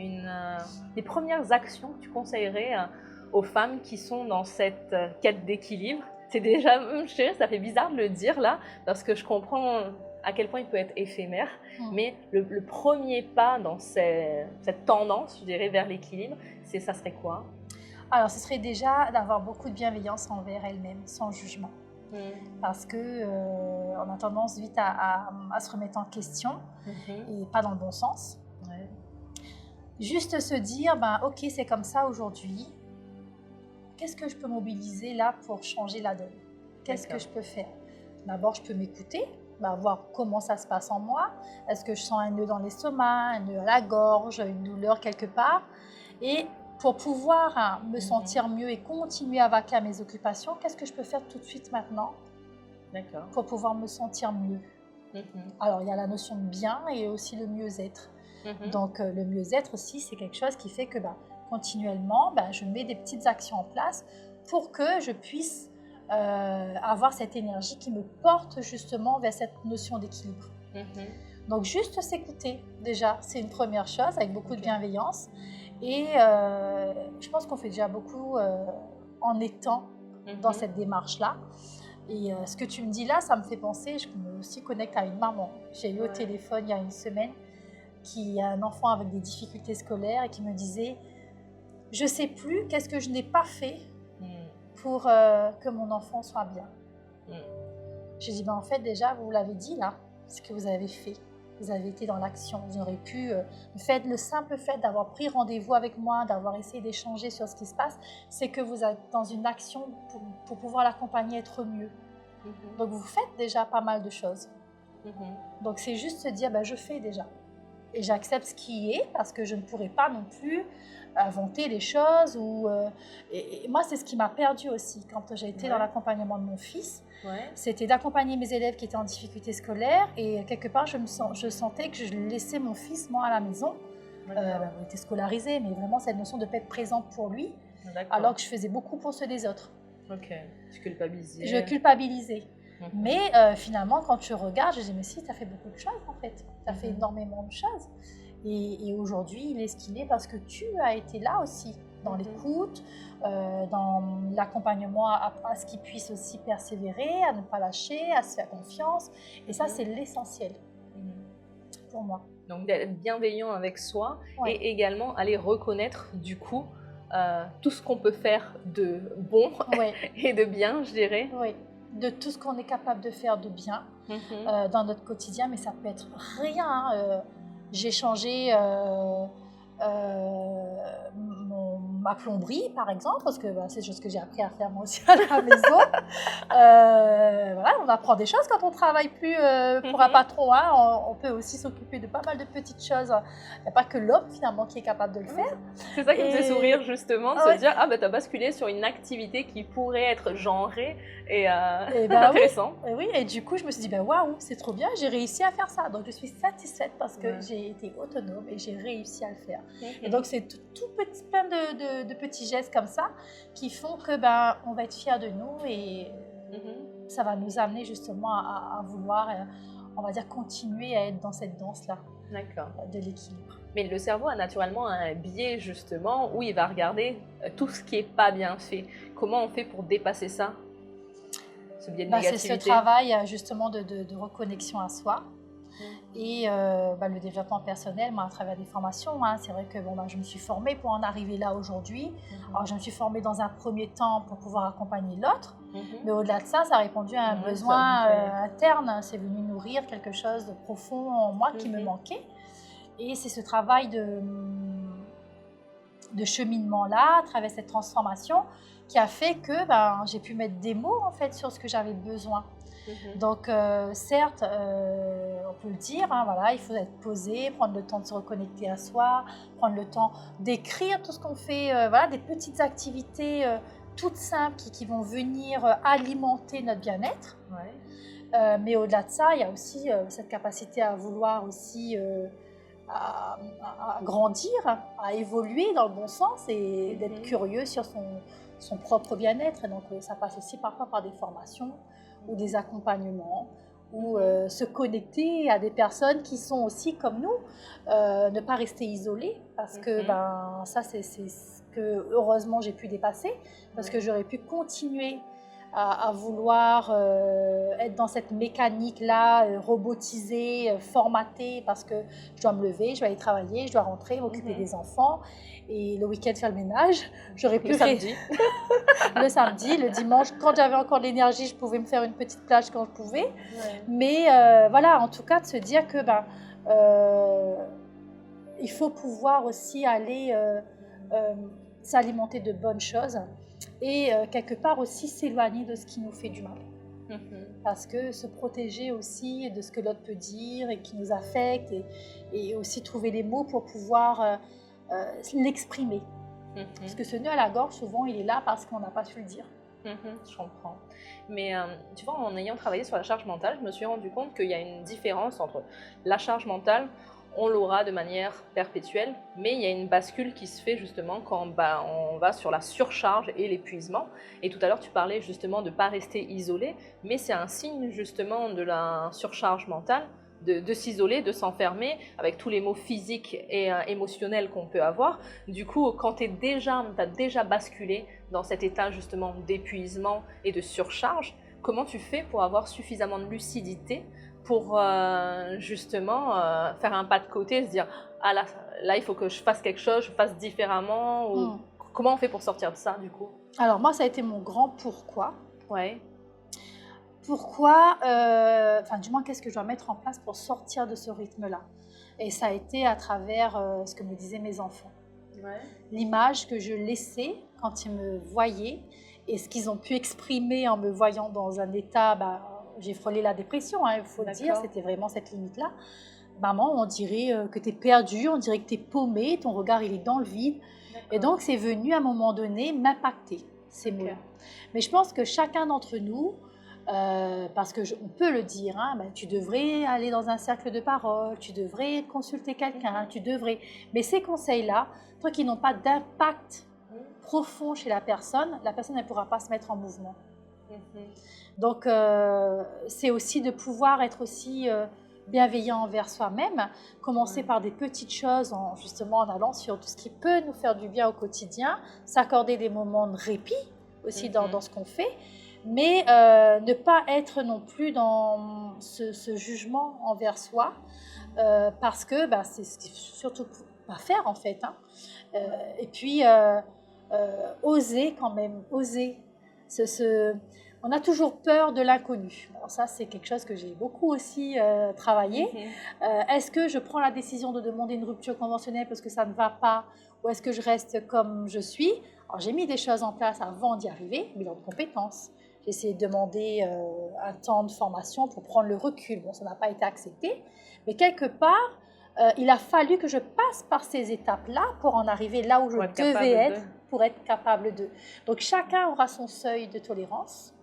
les premières actions que tu conseillerais aux femmes qui sont dans cette quête d'équilibre, c'est déjà, je sais, ça fait bizarre de le dire là, parce que je comprends à quel point il peut être éphémère, mais le premier pas dans cette tendance, je dirais, vers l'équilibre, ça serait quoi? Alors, ce serait déjà d'avoir beaucoup de bienveillance envers elle-même, sans jugement. Parce que on a tendance vite à se remettre en question, et pas dans le bon sens. Juste se dire, ok, c'est comme ça aujourd'hui, qu'est-ce que je peux mobiliser là pour changer la donne? Qu'est-ce que je peux faire? D'abord, je peux m'écouter, voir comment ça se passe en moi. Est-ce que je sens un nœud dans l'estomac, un nœud à la gorge, une douleur quelque part? Et pour pouvoir me sentir mieux et continuer à vaquer à mes occupations, qu'est-ce que je peux faire tout de suite maintenant pour pouvoir me sentir mieux? Alors, il y a la notion de bien et aussi le mieux-être. Donc, le mieux-être aussi, c'est quelque chose qui fait que continuellement, je mets des petites actions en place pour que je puisse avoir cette énergie qui me porte justement vers cette notion d'équilibre. Donc juste s'écouter déjà, c'est une première chose avec beaucoup de bienveillance, et je pense qu'on fait déjà beaucoup en étant dans cette démarche-là. Et ce que tu me dis là, ça me fait penser, je me aussi connecte à une maman. J'ai eu au téléphone il y a une semaine qui a un enfant avec des difficultés scolaires et qui me disait « Je ne sais plus qu'est-ce que je n'ai pas fait pour que mon enfant soit bien. » J'ai dit, en fait, déjà, vous l'avez dit là, ce que vous avez fait. Vous avez été dans l'action. Vous aurez pu, le simple fait d'avoir pris rendez-vous avec moi, d'avoir essayé d'échanger sur ce qui se passe, c'est que vous êtes dans une action pour pouvoir l'accompagner être mieux. Donc, vous faites déjà pas mal de choses. Donc, c'est juste se dire, je fais déjà. Et j'accepte ce qui est, parce que je ne pourrai pas non plus inventer les choses. Et moi, c'est ce qui m'a perdue aussi quand j'ai été dans l'accompagnement de mon fils. C'était d'accompagner mes élèves qui étaient en difficulté scolaire, et quelque part, je sentais que je laissais mon fils, moi, à la maison. Il était scolarisé, mais vraiment cette notion de ne pas être présente pour lui, alors que je faisais beaucoup pour ceux des autres. Tu culpabilisais. Je culpabilisais. Mais finalement, quand je regarde, je dis, mais si, tu as fait beaucoup de choses en fait. Tu as fait énormément de choses. Et aujourd'hui, il est ce qu'il est parce que tu as été là aussi dans l'écoute, dans l'accompagnement à ce qu'ils puissent aussi persévérer, à ne pas lâcher, à se faire confiance. Et ça, c'est l'essentiel pour moi. Donc d'être bienveillant avec soi Ouais. et également aller reconnaître du coup tout ce qu'on peut faire de bon Ouais. et de bien, je dirais. Oui, de tout ce qu'on est capable de faire de bien dans notre quotidien, mais ça peut être rien. Hein. J'ai changé ma plomberie, par exemple, parce que c'est des choses que j'ai appris à faire moi aussi à la maison. Voilà, on apprend des choses quand on travaille plus pour un patron. Hein. On peut aussi s'occuper de pas mal de petites choses. Il n'y a pas que l'homme finalement qui est capable de le faire. C'est ça qui me fait sourire justement, de Ouais. se dire ah bah t'as basculé sur une activité qui pourrait être genrée et Ben intéressant. Oui. Oui, et du coup je me suis dit ben waouh, c'est trop bien, j'ai réussi à faire ça. Donc je suis satisfaite parce que j'ai été autonome et j'ai réussi à le faire. Et donc c'est tout petit, plein de petits gestes comme ça qui font que on va être fiers de nous et ça va nous amener justement à vouloir, on va dire, continuer à être dans cette danse-là de l'équilibre. Mais le cerveau a naturellement un biais justement où il va regarder tout ce qui n'est pas bien fait. Comment on fait pour dépasser ça, ce biais de négativité? C'est ce travail justement de reconnexion à soi. Et le développement personnel, moi, à travers des formations, hein, c'est vrai que je me suis formée pour en arriver là aujourd'hui. Alors, je me suis formée dans un premier temps pour pouvoir accompagner l'autre, mais au-delà de ça, ça a répondu à un besoin interne. C'est venu nourrir quelque chose de profond en moi qui me manquait. Et c'est ce travail de cheminement-là, à travers cette transformation, qui a fait que j'ai pu mettre des mots en fait sur ce que j'avais besoin. Donc certes, on peut le dire, hein, voilà, il faut être posé, prendre le temps de se reconnecter à soi, prendre le temps d'écrire tout ce qu'on fait, des petites activités toutes simples qui vont venir alimenter notre bien-être. Ouais. Mais au-delà de ça, il y a aussi cette capacité à vouloir aussi à grandir, à évoluer dans le bon sens et d'être curieux sur son propre bien-être. Et donc ça passe aussi parfois par des formations ou des accompagnements, ou se connecter à des personnes qui sont aussi comme nous, ne pas rester isolés, parce que ça c'est ce que heureusement j'ai pu dépasser, parce que j'aurais pu continuer à vouloir être dans cette mécanique-là, robotisée, formatée, parce que je dois me lever, je dois aller travailler, je dois rentrer, m'occuper des enfants, et le week-end faire le ménage. J'aurais pu le samedi. Le samedi, le dimanche, quand j'avais encore de l'énergie, je pouvais me faire une petite plage quand je pouvais. Ouais. Mais en tout cas, de se dire que il faut pouvoir aussi aller s'alimenter de bonnes choses et quelque part aussi s'éloigner de ce qui nous fait du mal. Parce que se protéger aussi de ce que l'autre peut dire et qui nous affecte, et aussi trouver les mots pour pouvoir l'exprimer. Parce que ce nœud à la gorge, souvent, il est là parce qu'on n'a pas su le dire. Je comprends. Mais tu vois, en ayant travaillé sur la charge mentale, je me suis rendu compte qu'il y a une différence entre la charge mentale, on l'aura de manière perpétuelle, mais il y a une bascule qui se fait justement quand on va sur la surcharge et l'épuisement. Et tout à l'heure, tu parlais justement de ne pas rester isolé, mais c'est un signe justement de la surcharge mentale, de s'isoler, de s'enfermer avec tous les maux physiques et émotionnels qu'on peut avoir. Du coup, quand tu as déjà basculé dans cet état justement d'épuisement et de surcharge, comment tu fais pour avoir suffisamment de lucidité pour justement faire un pas de côté, se dire ah là il faut que je fasse quelque chose, je fasse différemment, ou comment on fait pour sortir de ça du coup? Alors moi, ça a été mon grand pourquoi. Ouais. Pourquoi, du moins, qu'est-ce que je dois mettre en place pour sortir de ce rythme-là? Et ça a été à travers ce que me disaient mes enfants. Ouais. L'image que je laissais quand ils me voyaient et ce qu'ils ont pu exprimer en me voyant dans un état, j'ai frôlé la dépression, il faut le dire, c'était vraiment cette limite-là. Maman, on dirait que tu es perdue, on dirait que tu es paumée, ton regard il est dans le vide. Et donc c'est venu à un moment donné m'impacter, ces mots-là. Mais je pense que chacun d'entre nous, parce qu'on peut le dire, tu devrais aller dans un cercle de parole, tu devrais consulter quelqu'un, tu devrais. Mais ces conseils-là, toi qui n'ont pas d'impact profond chez la personne ne pourra pas se mettre en mouvement. Donc, c'est aussi de pouvoir être aussi bienveillant envers soi-même, commencer par des petites choses, justement en allant sur tout ce qui peut nous faire du bien au quotidien, s'accorder des moments de répit aussi dans ce qu'on fait, mais ne pas être non plus dans ce jugement envers soi, parce que c'est surtout pas faire en fait. Et puis oser quand même, oser. On a toujours peur de l'inconnu. Alors ça, c'est quelque chose que j'ai beaucoup aussi travaillé. Est-ce que je prends la décision de demander une rupture conventionnelle parce que ça ne va pas, ou est-ce que je reste comme je suis? Alors j'ai mis des choses en place avant d'y arriver, bilan de compétences. J'ai essayé de demander un temps de formation pour prendre le recul. Bon, ça n'a pas été accepté, mais quelque part, il a fallu que je passe par ces étapes-là pour en arriver là où je devais être, pour être capable de. Donc chacun aura son seuil de tolérance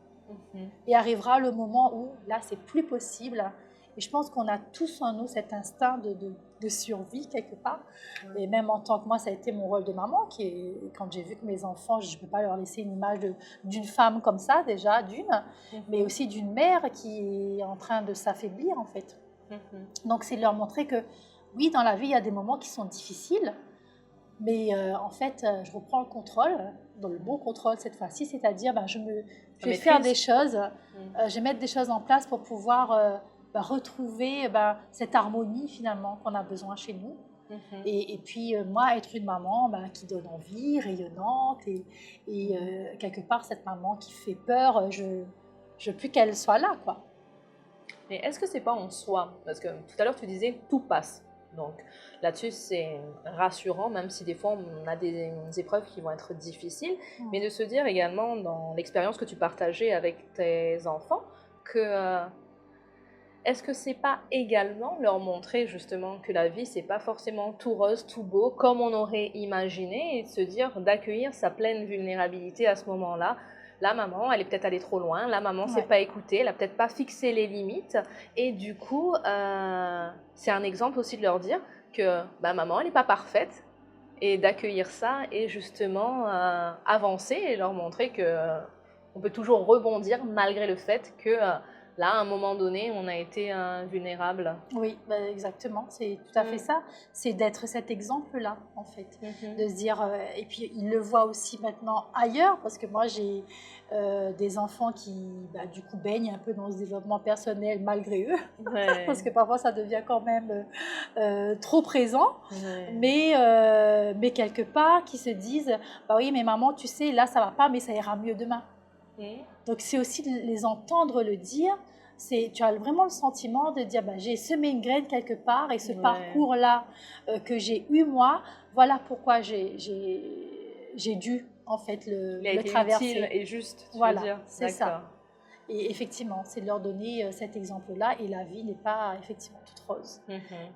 et arrivera le moment où là c'est plus possible. Et je pense qu'on a tous en nous cet instinct de survie quelque part. Et même en tant que moi, ça a été mon rôle de maman, quand j'ai vu que mes enfants, je ne peux pas leur laisser une image d'une femme comme ça déjà, mais aussi d'une mère qui est en train de s'affaiblir en fait. Donc c'est de leur montrer que oui, dans la vie, il y a des moments qui sont difficiles, mais en fait, je reprends le contrôle, dans le bon contrôle cette fois-ci, c'est-à-dire je vais faire des choses, je vais mettre des choses en place pour pouvoir retrouver cette harmonie finalement qu'on a besoin chez nous. Et puis moi, être une maman qui donne envie, rayonnante, et quelque part, cette maman qui fait peur, je veux plus qu'elle soit là, quoi. Mais est-ce que c'est pas en soi? Parce que tout à l'heure, tu disais tout passe. Donc là-dessus, c'est rassurant, même si des fois, on a des épreuves qui vont être difficiles. Mais de se dire également, dans l'expérience que tu partageais avec tes enfants, que est-ce que c'est pas également leur montrer justement que la vie, c'est pas forcément tout rose, tout beau, comme on aurait imaginé, et de se dire d'accueillir sa pleine vulnérabilité à ce moment-là? La maman, elle est peut-être allée trop loin, la maman s'est pas écoutée, elle a peut-être pas fixé les limites, et du coup, c'est un exemple aussi de leur dire que maman, elle n'est pas parfaite, et d'accueillir ça, et justement avancer, et leur montrer que on peut toujours rebondir malgré le fait que là, à un moment donné, on a été vulnérable. Oui, exactement, c'est tout à fait ça. C'est d'être cet exemple-là, en fait. De se dire, et puis ils le voient aussi maintenant ailleurs, parce que moi, j'ai des enfants qui, du coup, baignent un peu dans ce développement personnel malgré eux, parce que parfois, ça devient quand même trop présent. Mais quelque part, qui se disent, oui, mais maman, tu sais, là, ça va pas, mais ça ira mieux demain. Donc c'est aussi de les entendre le dire. Tu as vraiment le sentiment de dire j'ai semé une graine quelque part, et ce parcours-là que j'ai eu moi, voilà pourquoi j'ai dû en fait le traverser. Utile et juste, voilà, c'est ça. Et effectivement, c'est de leur donner cet exemple-là, et la vie n'est pas effectivement toute rose.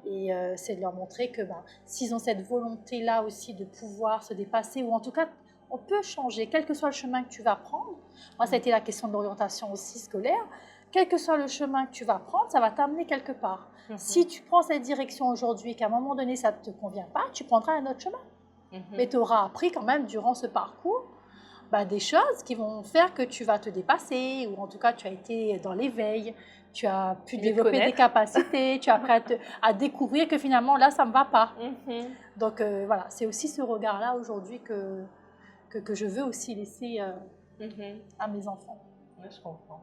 Et c'est de leur montrer que s'ils ont cette volonté-là aussi de pouvoir se dépasser, ou en tout cas on peut changer, quel que soit le chemin que tu vas prendre. Moi, ça a été la question de l'orientation aussi scolaire. Quel que soit le chemin que tu vas prendre, ça va t'amener quelque part. Si tu prends cette direction aujourd'hui, qu'à un moment donné, ça ne te convient pas, tu prendras un autre chemin. Mais tu auras appris quand même, durant ce parcours, des choses qui vont faire que tu vas te dépasser, ou en tout cas, tu as été dans l'éveil, tu as pu développer des capacités, tu as appris à découvrir que finalement, là, ça ne me va pas. Donc, voilà, c'est aussi ce regard-là aujourd'hui que je veux aussi laisser à mes enfants. Oui, je comprends.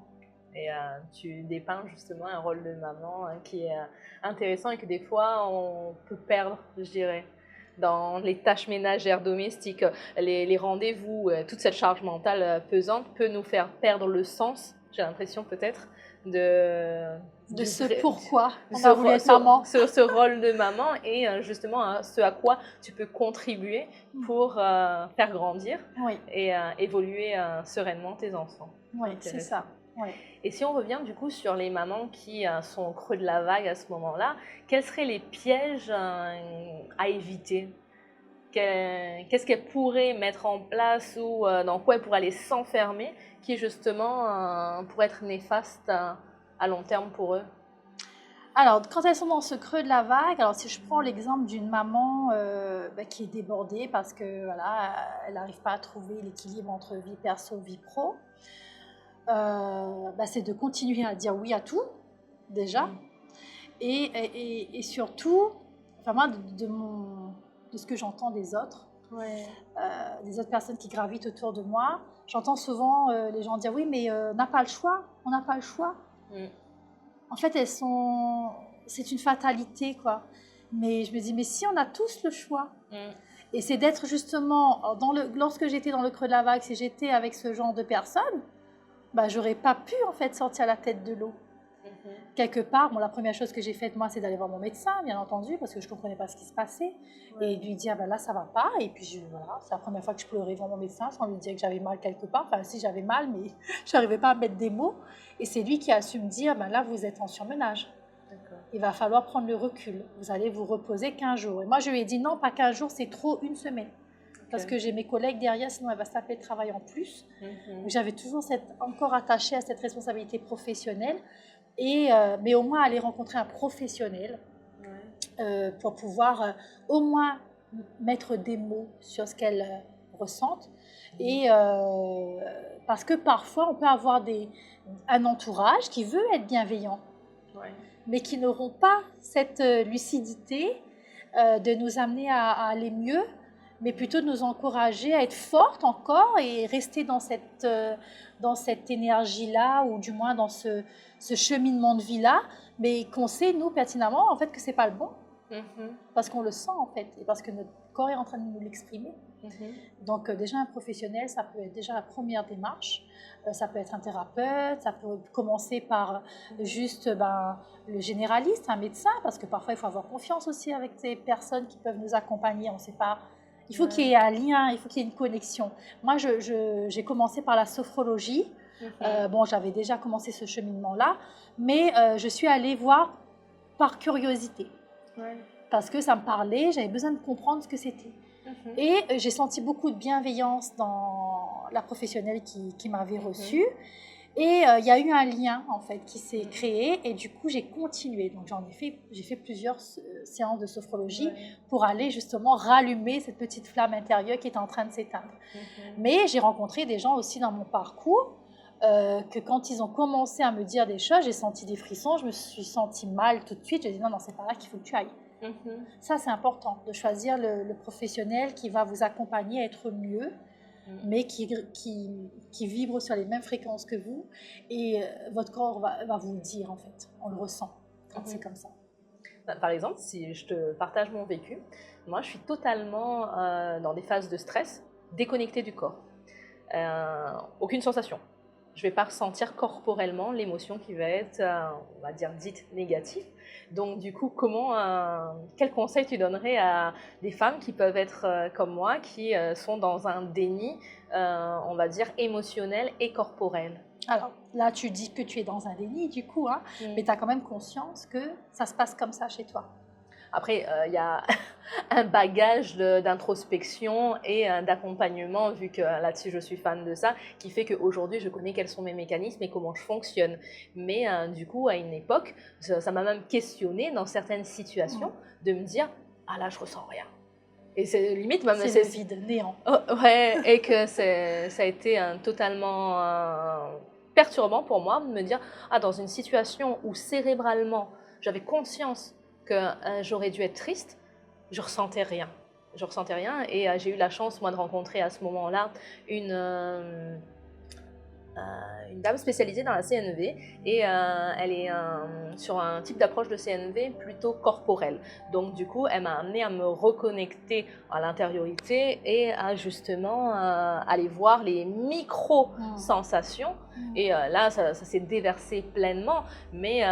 Et tu dépeins justement un rôle de maman qui est intéressant, et que des fois on peut perdre, je dirais, dans les tâches ménagères domestiques, les rendez-vous, toute cette charge mentale pesante peut nous faire perdre le sens, j'ai l'impression peut-être, de ce pourquoi on a voulu être maman. Ce rôle de maman, et justement ce à quoi tu peux contribuer pour faire grandir et évoluer sereinement tes enfants. Oui, c'est ça. Ouais. Et si on revient du coup sur les mamans qui sont au creux de la vague à ce moment-là, quels seraient les pièges à éviter? Qu'est-ce qu'elles pourraient mettre en place, ou dans quoi elles pourraient aller s'enfermer, qui justement pourrait être néfaste à long terme pour eux? Alors, quand elles sont dans ce creux de la vague, alors si je prends l'exemple d'une maman qui est débordée parce que voilà, elle n'arrive pas à trouver l'équilibre entre vie perso, vie pro, c'est de continuer à dire oui à tout, déjà. Et surtout, enfin moi, de ce que j'entends des autres, des autres personnes qui gravitent autour de moi, j'entends souvent les gens dire oui, mais on n'a pas le choix, on n'a pas le choix. En fait, c'est une fatalité, quoi. Mais je me dis, mais si on a tous le choix. Et c'est d'être justement, lorsque j'étais dans le creux de la vague, si j'étais avec ce genre de personnes, bah, j'aurais pas pu en fait sortir la tête de l'eau. Quelque part, la première chose que j'ai faite, moi, c'est d'aller voir mon médecin, bien entendu, parce que je ne comprenais pas ce qui se passait. Et lui dire, là, ça ne va pas. Et puis, voilà, c'est la première fois que je pleurais devant mon médecin, sans lui dire que j'avais mal quelque part. Enfin, si j'avais mal, mais je n'arrivais pas à mettre des mots. Et c'est lui qui a su me dire, là, vous êtes en surmenage. Il va falloir prendre le recul. Vous allez vous reposer 15 jours. Et moi, je lui ai dit, non, pas 15 jours, c'est trop, une semaine. Parce que j'ai mes collègues derrière, sinon elle va se taper le travail en plus. Donc, j'avais toujours encore attachée à cette responsabilité professionnelle. Mais au moins aller rencontrer un professionnel pour pouvoir au moins mettre des mots sur ce qu'elle ressentent. Et parce que parfois, on peut avoir un entourage qui veut être bienveillant, mais qui n'auront pas cette lucidité de nous amener à aller mieux, mais plutôt de nous encourager à être fortes encore et rester dans cette énergie-là, ou du moins dans ce cheminement de vie-là, mais qu'on sait, nous, pertinemment, en fait, que c'est pas le bon. Parce qu'on le sent, en fait, et parce que notre corps est en train de nous l'exprimer. Donc, déjà, un professionnel, ça peut être déjà la première démarche. Ça peut être un thérapeute, ça peut commencer par juste le généraliste, un médecin, parce que parfois, il faut avoir confiance aussi avec ces personnes qui peuvent nous accompagner. On ne sait pas. Il faut qu'il y ait un lien, il faut qu'il y ait une connexion. Moi, j'ai commencé par la sophrologie. J'avais déjà commencé ce cheminement-là, mais je suis allée voir par curiosité. Parce que ça me parlait, j'avais besoin de comprendre ce que c'était. Et j'ai senti beaucoup de bienveillance dans la professionnelle qui m'avait reçue. Et il y a eu un lien, en fait, qui s'est créé. Et du coup, j'ai continué. Donc, j'ai fait plusieurs séances de sophrologie pour aller justement rallumer cette petite flamme intérieure qui était en train de s'éteindre. Mais j'ai rencontré des gens aussi dans mon parcours que quand ils ont commencé à me dire des choses, j'ai senti des frissons, je me suis sentie mal tout de suite. J'ai dit non, c'est pas là qu'il faut que tu ailles. Ça, c'est important, de choisir le professionnel qui va vous accompagner à être mieux, mais qui vibre sur les mêmes fréquences que vous, et votre corps va vous le dire, en fait. On le ressent quand c'est comme ça. Par exemple, si je te partage mon vécu, moi, je suis totalement dans des phases de stress, déconnectée du corps. Aucune sensation. Je ne vais pas ressentir corporellement l'émotion qui va être, on va dire, dite négative. Donc, du coup, quel conseil tu donnerais à des femmes qui peuvent être comme moi, qui sont dans un déni, on va dire, émotionnel et corporel? Alors, là, tu dis que tu es dans un déni, du coup, mais tu as quand même conscience que ça se passe comme ça chez toi. Après, il y a un bagage d'introspection et d'accompagnement, vu que là-dessus, je suis fan de ça, qui fait qu'aujourd'hui, je connais quels sont mes mécanismes et comment je fonctionne. Mais du coup, à une époque, ça m'a même questionné dans certaines situations de me dire « Ah là, je ressens rien ». Et c'est limite même... C'est le vide, néant. Et que ça a été totalement perturbant pour moi de me dire « Ah, dans une situation où cérébralement, j'avais conscience que j'aurais dû être triste, je ressentais rien. Je ressentais rien, et j'ai eu la chance, moi, de rencontrer à ce moment-là une dame spécialisée dans la CNV, et elle est sur un type d'approche de CNV plutôt corporelle. Donc, du coup, elle m'a amenée à me reconnecter à l'intériorité et à justement aller voir les micro-sensations. Et là, ça s'est déversé pleinement, mais...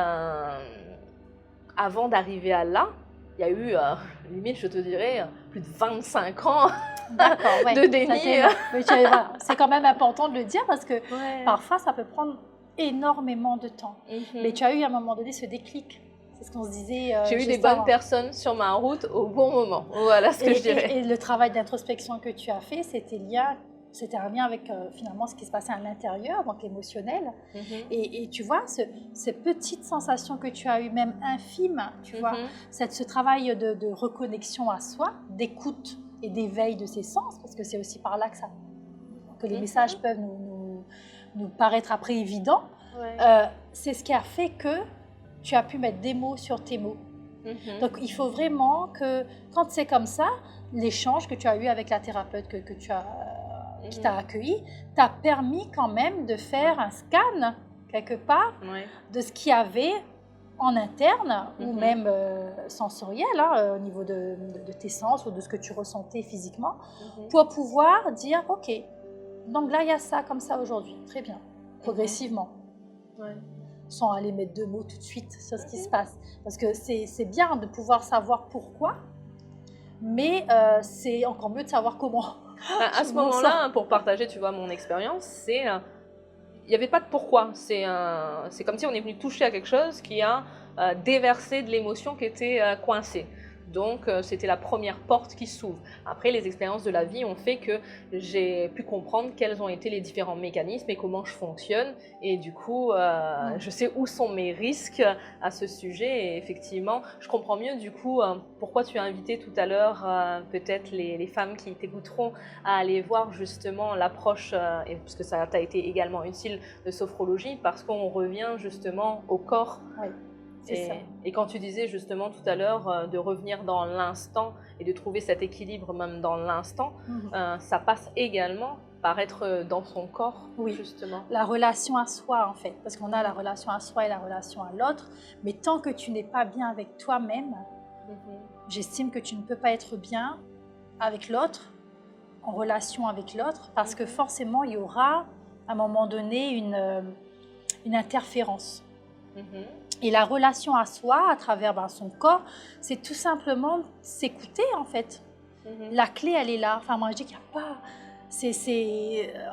avant d'arriver à là, il y a eu, limite, je te dirais, plus de 25 ans de déni. C'est quand même important de le dire, parce que parfois, ça peut prendre énormément de temps. Mais tu as eu à un moment donné ce déclic. C'est ce qu'on se disait. J'ai eu des bonnes personnes sur ma route au bon moment. Voilà ce que je dirais. Et le travail d'introspection que tu as fait, c'était un lien avec finalement ce qui se passait à l'intérieur, donc émotionnel. Et tu vois, ces petites sensations que tu as eues, même infimes, tu vois, ce travail de reconnexion à soi, d'écoute et d'éveil de ses sens, parce que c'est aussi par là que les messages peuvent nous paraître après évidents, c'est ce qui a fait que tu as pu mettre des mots sur tes mots. Donc, il faut vraiment que, quand c'est comme ça, l'échange que tu as eu avec la thérapeute qui t'a accueilli, t'a permis quand même de faire un scan, quelque part, de ce qu'il y avait en interne, ou même sensoriel, au niveau de tes sens ou de ce que tu ressentais physiquement, pour pouvoir dire, ok, donc là, il y a ça comme ça aujourd'hui, très bien, progressivement. Sans aller mettre 2 mots tout de suite sur ce qui se passe. Parce que c'est bien de pouvoir savoir pourquoi, mais c'est encore mieux de savoir comment. À ce moment-là, pour partager, tu vois, mon expérience, il n'y avait pas de pourquoi. C'est comme si on est venu toucher à quelque chose qui a déversé de l'émotion qui était coincée. Donc, c'était la première porte qui s'ouvre. Après, les expériences de la vie ont fait que j'ai pu comprendre quels ont été les différents mécanismes et comment je fonctionne. Et du coup, je sais où sont mes risques à ce sujet. Et effectivement, je comprends mieux du coup pourquoi tu as invité tout à l'heure peut-être les femmes qui t'écouteront à aller voir justement l'approche, parce que ça t'a été également utile, de sophrologie, parce qu'on revient justement au corps. Et quand tu disais justement tout à l'heure de revenir dans l'instant et de trouver cet équilibre même dans l'instant, ça passe également par être dans son corps, justement. La relation à soi, en fait, parce qu'on a la relation à soi et la relation à l'autre, mais tant que tu n'es pas bien avec toi-même, j'estime que tu ne peux pas être bien avec l'autre, en relation avec l'autre, parce que forcément, il y aura à un moment donné une interférence. Et la relation à soi, à travers son corps, c'est tout simplement s'écouter, en fait. La clé, elle est là. Enfin, moi, je dis qu'il n'y a pas...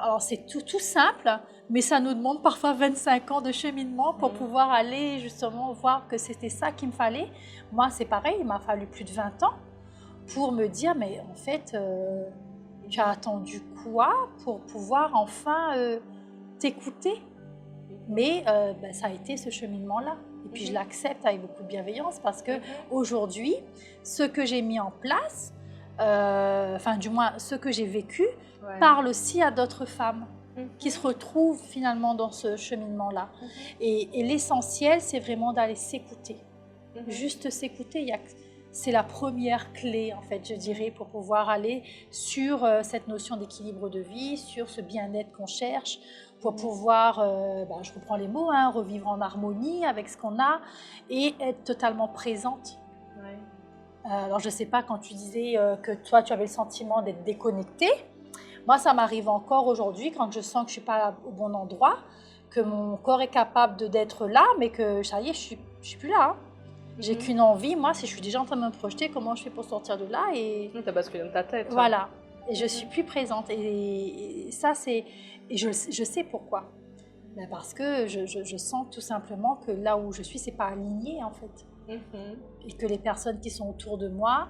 Alors, c'est tout simple, mais ça nous demande parfois 25 ans de cheminement pour pouvoir aller justement voir que c'était ça qu'il me fallait. Moi, c'est pareil, il m'a fallu plus de 20 ans pour me dire, mais en fait, tu as attendu quoi pour pouvoir enfin t'écouter? Mais ça a été ce cheminement-là. Et puis je l'accepte avec beaucoup de bienveillance parce que aujourd'hui, ce que j'ai mis en place, enfin du moins ce que j'ai vécu, parle aussi à d'autres femmes qui se retrouvent finalement dans ce cheminement-là. Et l'essentiel, c'est vraiment d'aller s'écouter. Juste s'écouter, c'est la première clé, en fait, je dirais, pour pouvoir aller sur cette notion d'équilibre de vie, sur ce bien-être qu'on cherche, pour pouvoir, je reprends les mots, revivre en harmonie avec ce qu'on a et être totalement présente. Alors, je ne sais pas, quand tu disais que toi, tu avais le sentiment d'être déconnectée, moi, ça m'arrive encore aujourd'hui quand je sens que je ne suis pas au bon endroit, que mon corps est capable d'être là, mais que ça y est, je ne suis plus là. J'ai qu'une envie, moi, c'est je suis déjà en train de me projeter, comment je fais pour sortir de là. Et tu as basculé dans ta tête. Voilà, et je ne suis plus présente. Et ça, c'est... Et je sais pourquoi. Ben parce que je sens tout simplement que là où je suis, c'est pas aligné, en fait. Et que les personnes qui sont autour de moi,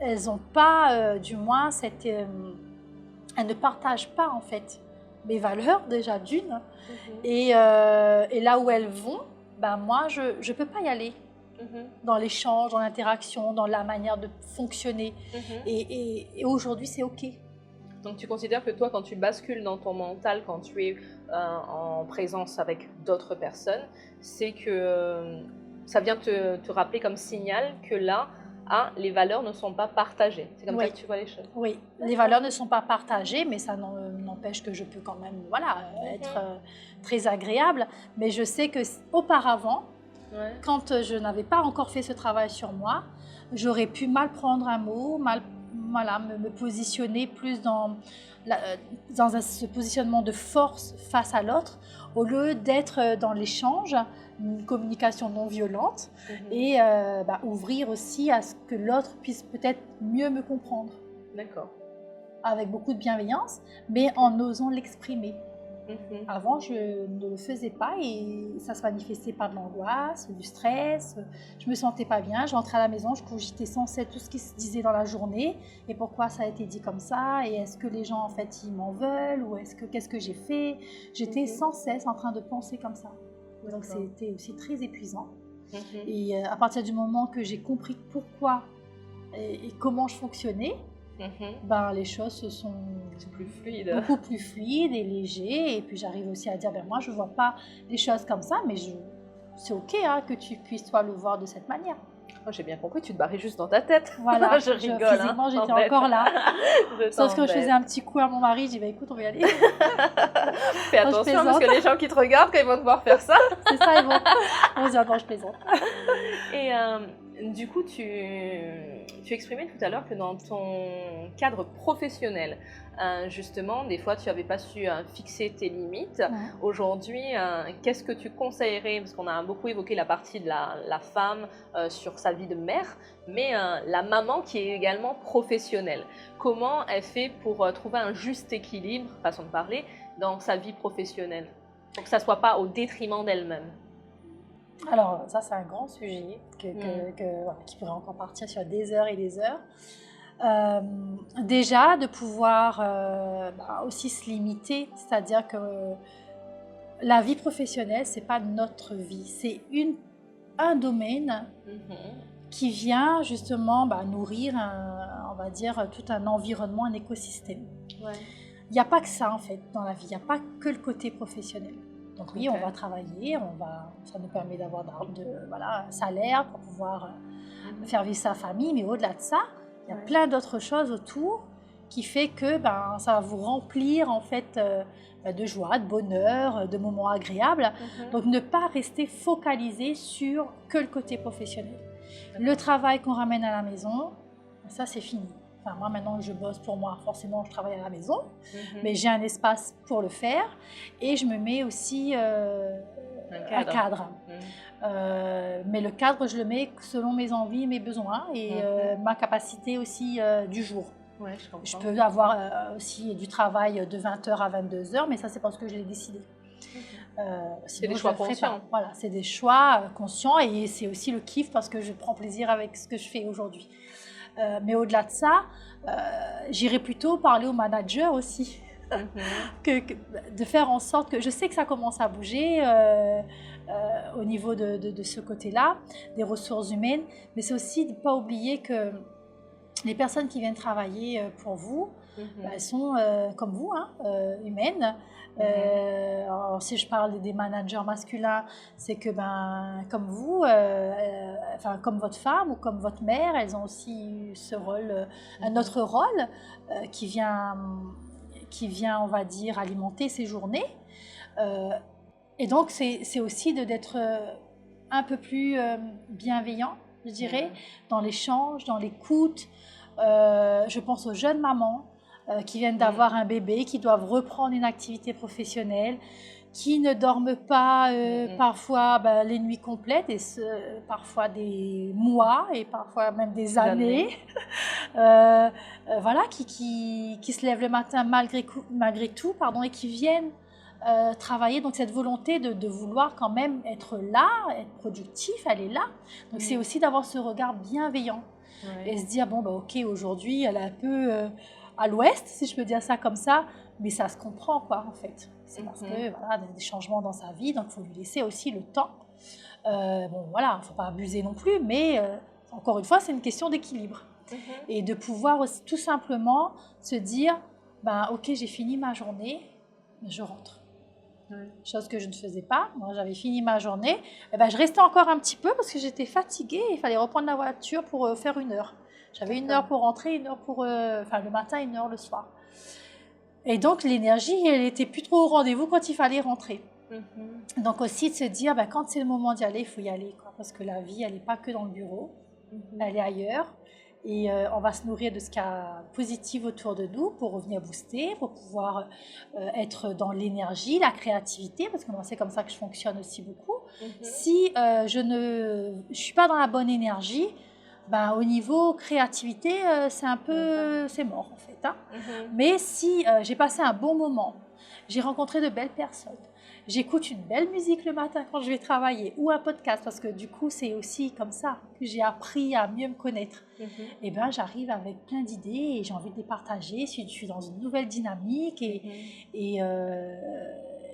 elles n'ont pas, du moins, elles ne partagent pas, en fait, mes valeurs, déjà d'une. Et là où elles vont, moi, je ne peux pas y aller. Dans l'échange, dans l'interaction, dans la manière de fonctionner. Et aujourd'hui, c'est OK. Donc, tu considères que toi, quand tu bascules dans ton mental, quand tu es en présence avec d'autres personnes, c'est que ça vient te rappeler comme signal que là, les valeurs ne sont pas partagées. C'est comme ça que tu vois les choses. Oui, les valeurs ne sont pas partagées, mais ça n'empêche que je peux quand même être très agréable. Mais je sais qu'auparavant, quand je n'avais pas encore fait ce travail sur moi, j'aurais pu mal prendre un mot, me positionner plus dans ce positionnement de force face à l'autre, au lieu d'être dans l'échange, une communication non violente, et ouvrir aussi à ce que l'autre puisse peut-être mieux me comprendre. D'accord. Avec beaucoup de bienveillance, mais en osant l'exprimer. Avant, je ne le faisais pas et ça se manifestait par de l'angoisse, du stress. Je me sentais pas bien. Je rentrais à la maison, je cogitais sans cesse tout ce qui se disait dans la journée et pourquoi ça a été dit comme ça et est-ce que les gens en fait ils m'en veulent ou qu'est-ce que j'ai fait. J'étais sans cesse en train de penser comme ça. Donc c'était aussi très épuisant. Et à partir du moment que j'ai compris pourquoi et comment je fonctionnais, ben, les choses se sont beaucoup plus fluides et légers. Et puis j'arrive aussi à dire, ben, moi je ne vois pas les choses comme ça, mais c'est ok hein, que tu puisses toi le voir de cette manière. Oh, j'ai bien compris, tu te barrais juste dans ta tête. Voilà, je rigole. Physiquement, j'étais encore là. Sauf que je faisais un petit coup à mon mari, je dis, bah, écoute, on va y aller. Fais attention parce que les gens qui te regardent, quand ils vont te voir faire ça. C'est ça, ils vont dire, attends, je plaisante. Et du coup, tu exprimais tout à l'heure que dans ton cadre professionnel, justement, des fois, tu n'avais pas su fixer tes limites. Aujourd'hui, qu'est-ce que tu conseillerais? Parce qu'on a beaucoup évoqué la partie de la femme sur sa vie de mère, mais la maman qui est également professionnelle. Comment elle fait pour trouver un juste équilibre, façon de parler, dans sa vie professionnelle, pour que ça ne soit pas au détriment d'elle-même? Alors, ça, c'est un grand sujet qui pourrait encore partir sur des heures et des heures. Déjà, de pouvoir aussi se limiter, c'est-à-dire que la vie professionnelle, ce n'est pas notre vie, c'est un domaine qui vient justement nourrir, on va dire, tout un environnement, un écosystème. Ouais. Il n'y a pas que ça, en fait, dans la vie, il n'y a pas que le côté professionnel. Donc oui, on va travailler, ça nous permet d'avoir un salaire pour pouvoir faire vivre sa famille, mais au-delà de ça, il y a plein d'autres choses autour qui fait que ça va vous remplir en fait de joie, de bonheur, de moments agréables. Donc ne pas rester focalisé sur que le côté professionnel. Le travail qu'on ramène à la maison, ça c'est fini. Enfin, moi, maintenant que je bosse pour moi, forcément, je travaille à la maison, mais j'ai un espace pour le faire et je me mets aussi un cadre. Mais le cadre, je le mets selon mes envies, mes besoins et ma capacité aussi du jour. Ouais, je peux avoir aussi du travail de 20h à 22h, mais ça, c'est parce que je l'ai décidé. C'est des choix conscients. Voilà, c'est des choix conscients et c'est aussi le kiff parce que je prends plaisir avec ce que je fais aujourd'hui. Mais au-delà de ça, j'irais plutôt parler aux managers aussi, de faire en sorte que... Je sais que ça commence à bouger au niveau de ce côté-là, des ressources humaines, mais c'est aussi de ne pas oublier que les personnes qui viennent travailler pour vous, elles sont comme vous, humaines. Alors, si je parle des managers masculins, c'est que comme vous, comme votre femme ou comme votre mère, elles ont aussi eu ce rôle, un autre rôle qui vient, on va dire, alimenter ces journées. Et donc, c'est aussi d'être un peu plus bienveillant, je dirais, dans l'échange, dans l'écoute. Je pense aux jeunes mamans qui viennent d'avoir un bébé, qui doivent reprendre une activité professionnelle, qui ne dorment pas parfois les nuits complètes, et parfois des mois et parfois même des années. Voilà, qui se lèvent le matin malgré tout, et qui viennent travailler. Donc cette volonté de vouloir quand même être là, être productif, elle est là. Donc c'est aussi d'avoir ce regard bienveillant et se dire ok, aujourd'hui elle est un peu à l'ouest, si je peux dire ça comme ça, mais ça se comprend en fait. C'est parce que voilà, des changements dans sa vie, donc il faut lui laisser aussi le temps. Il ne faut pas abuser non plus, mais encore une fois, c'est une question d'équilibre. Et de pouvoir aussi, tout simplement se dire, ok, j'ai fini ma journée, je rentre. Chose que je ne faisais pas. Moi, j'avais fini ma journée. Je restais encore un petit peu parce que j'étais fatiguée. Il fallait reprendre la voiture pour faire 1 heure. J'avais 1 heure pour rentrer, 1 heure pour... le matin, 1 heure le soir. Et donc, l'énergie, elle n'était plus trop au rendez-vous quand il fallait rentrer. Donc aussi de se dire, quand c'est le moment d'y aller, il faut y aller. Parce que la vie, elle n'est pas que dans le bureau. Elle est ailleurs. Et on va se nourrir de ce qu'il y a positif autour de nous pour revenir booster, pour pouvoir être dans l'énergie, la créativité, parce que moi, c'est comme ça que je fonctionne aussi beaucoup. Si je ne suis pas dans la bonne énergie, au niveau créativité, c'est un peu, c'est mort en fait. Mais si j'ai passé un bon moment, j'ai rencontré de belles personnes, j'écoute une belle musique le matin quand je vais travailler ou un podcast, parce que du coup, c'est aussi comme ça que j'ai appris à mieux me connaître. Et j'arrive avec plein d'idées et j'ai envie de les partager. Je suis dans une nouvelle dynamique et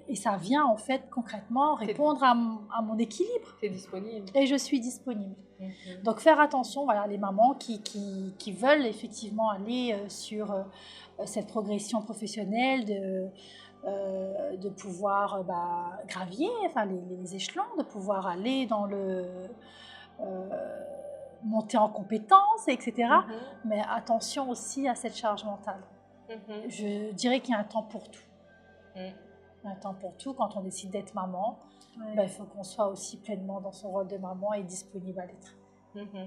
Et ça vient en fait concrètement répondre à mon équilibre. Tu es disponible. Et je suis disponible. Donc faire attention, voilà, les mamans qui veulent effectivement aller sur cette progression professionnelle de pouvoir gravir les échelons, de pouvoir aller dans le monter en compétences, etc. Mais attention aussi à cette charge mentale. Je dirais qu'il y a un temps pour tout. Un temps pour tout. Quand on décide d'être maman, il faut qu'on soit aussi pleinement dans son rôle de maman et disponible à l'être.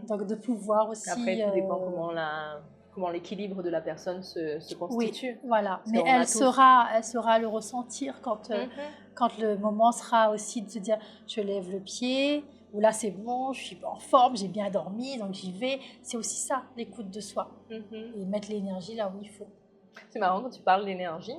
Donc de pouvoir aussi... Après, tout dépend comment l'équilibre de la personne se constitue. Oui, voilà. Mais elle saura le ressentir quand le moment sera aussi de se dire je lève le pied, ou là c'est bon, je suis en forme, j'ai bien dormi, donc j'y vais. C'est aussi ça, l'écoute de soi. Et mettre l'énergie là où il faut. C'est marrant quand tu parles d'énergie.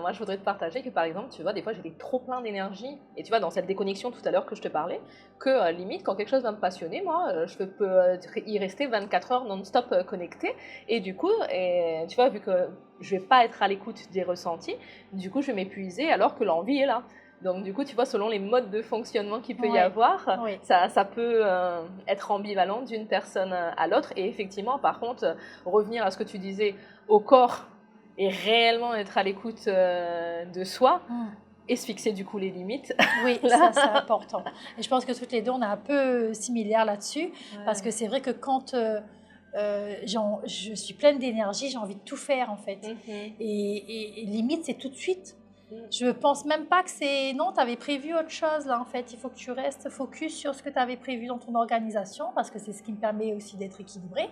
Moi, je voudrais te partager que, par exemple, tu vois, des fois, j'étais trop plein d'énergie. Et tu vois, dans cette déconnexion tout à l'heure que je te parlais, que limite, quand quelque chose va me passionner, moi, je peux y rester 24 heures non-stop connectée. Et du coup, tu vois, vu que je ne vais pas être à l'écoute des ressentis, du coup, je vais m'épuiser alors que l'envie est là. Donc, du coup, tu vois, selon les modes de fonctionnement qu'il peut y avoir, ça peut être ambivalent d'une personne à l'autre. Et effectivement, par contre, revenir à ce que tu disais, au corps, et réellement être à l'écoute de soi et se fixer du coup les limites. Oui, ça c'est important. Et je pense que toutes les deux, on est un peu similaires là-dessus, parce que c'est vrai que quand je suis pleine d'énergie, j'ai envie de tout faire en fait. Et limite, c'est tout de suite. Je pense même pas que c'est... Non, tu avais prévu autre chose là en fait. Il faut que tu restes focus sur ce que tu avais prévu dans ton organisation, parce que c'est ce qui me permet aussi d'être équilibrée.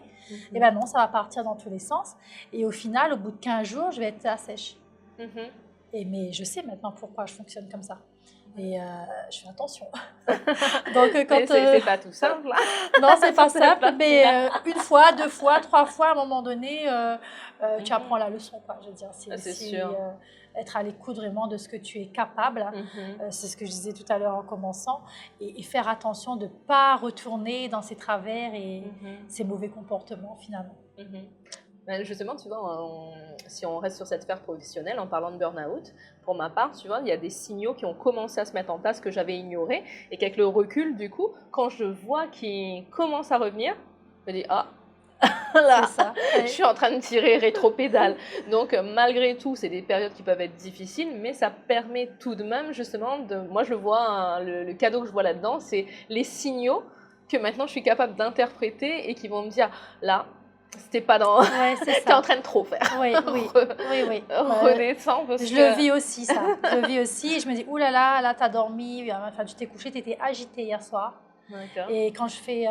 Et ben non, ça va partir dans tous les sens. Et au final, au bout de 15 jours, je vais être à sèche. Mais je sais maintenant pourquoi je fonctionne comme ça. Et je fais attention. Donc, c'est pas tout simple. Non, c'est pas simple, mais une fois, 2 fois, 3 fois, à un moment donné, tu apprends la leçon, quoi. Je veux dire, c'est sûr. Être à l'écoute vraiment de ce que tu es capable. C'est ce que je disais tout à l'heure en commençant. Et faire attention de ne pas retourner dans ces travers et ces mauvais comportements, finalement. Justement, tu vois, si on reste sur cette sphère professionnelle, en parlant de burn-out, pour ma part, tu vois, il y a des signaux qui ont commencé à se mettre en place que j'avais ignorés et qu'avec le recul, du coup, quand je vois qu'ils commencent à revenir, je me dis « Ah, là, ça, je suis en train de tirer rétro-pédale ». Donc, malgré tout, c'est des périodes qui peuvent être difficiles, mais ça permet tout de même, justement, moi, je le vois, le cadeau que je vois là-dedans, c'est les signaux que maintenant, je suis capable d'interpréter et qui vont me dire « Là, c'était pas dans... t'es en train de trop faire. » Oui. Redescends parce je le vis aussi, ça. Je le vis aussi et je me dis, oulala, là, t'as dormi, enfin, tu t'es couché, t'étais agitée hier soir. Et quand je fais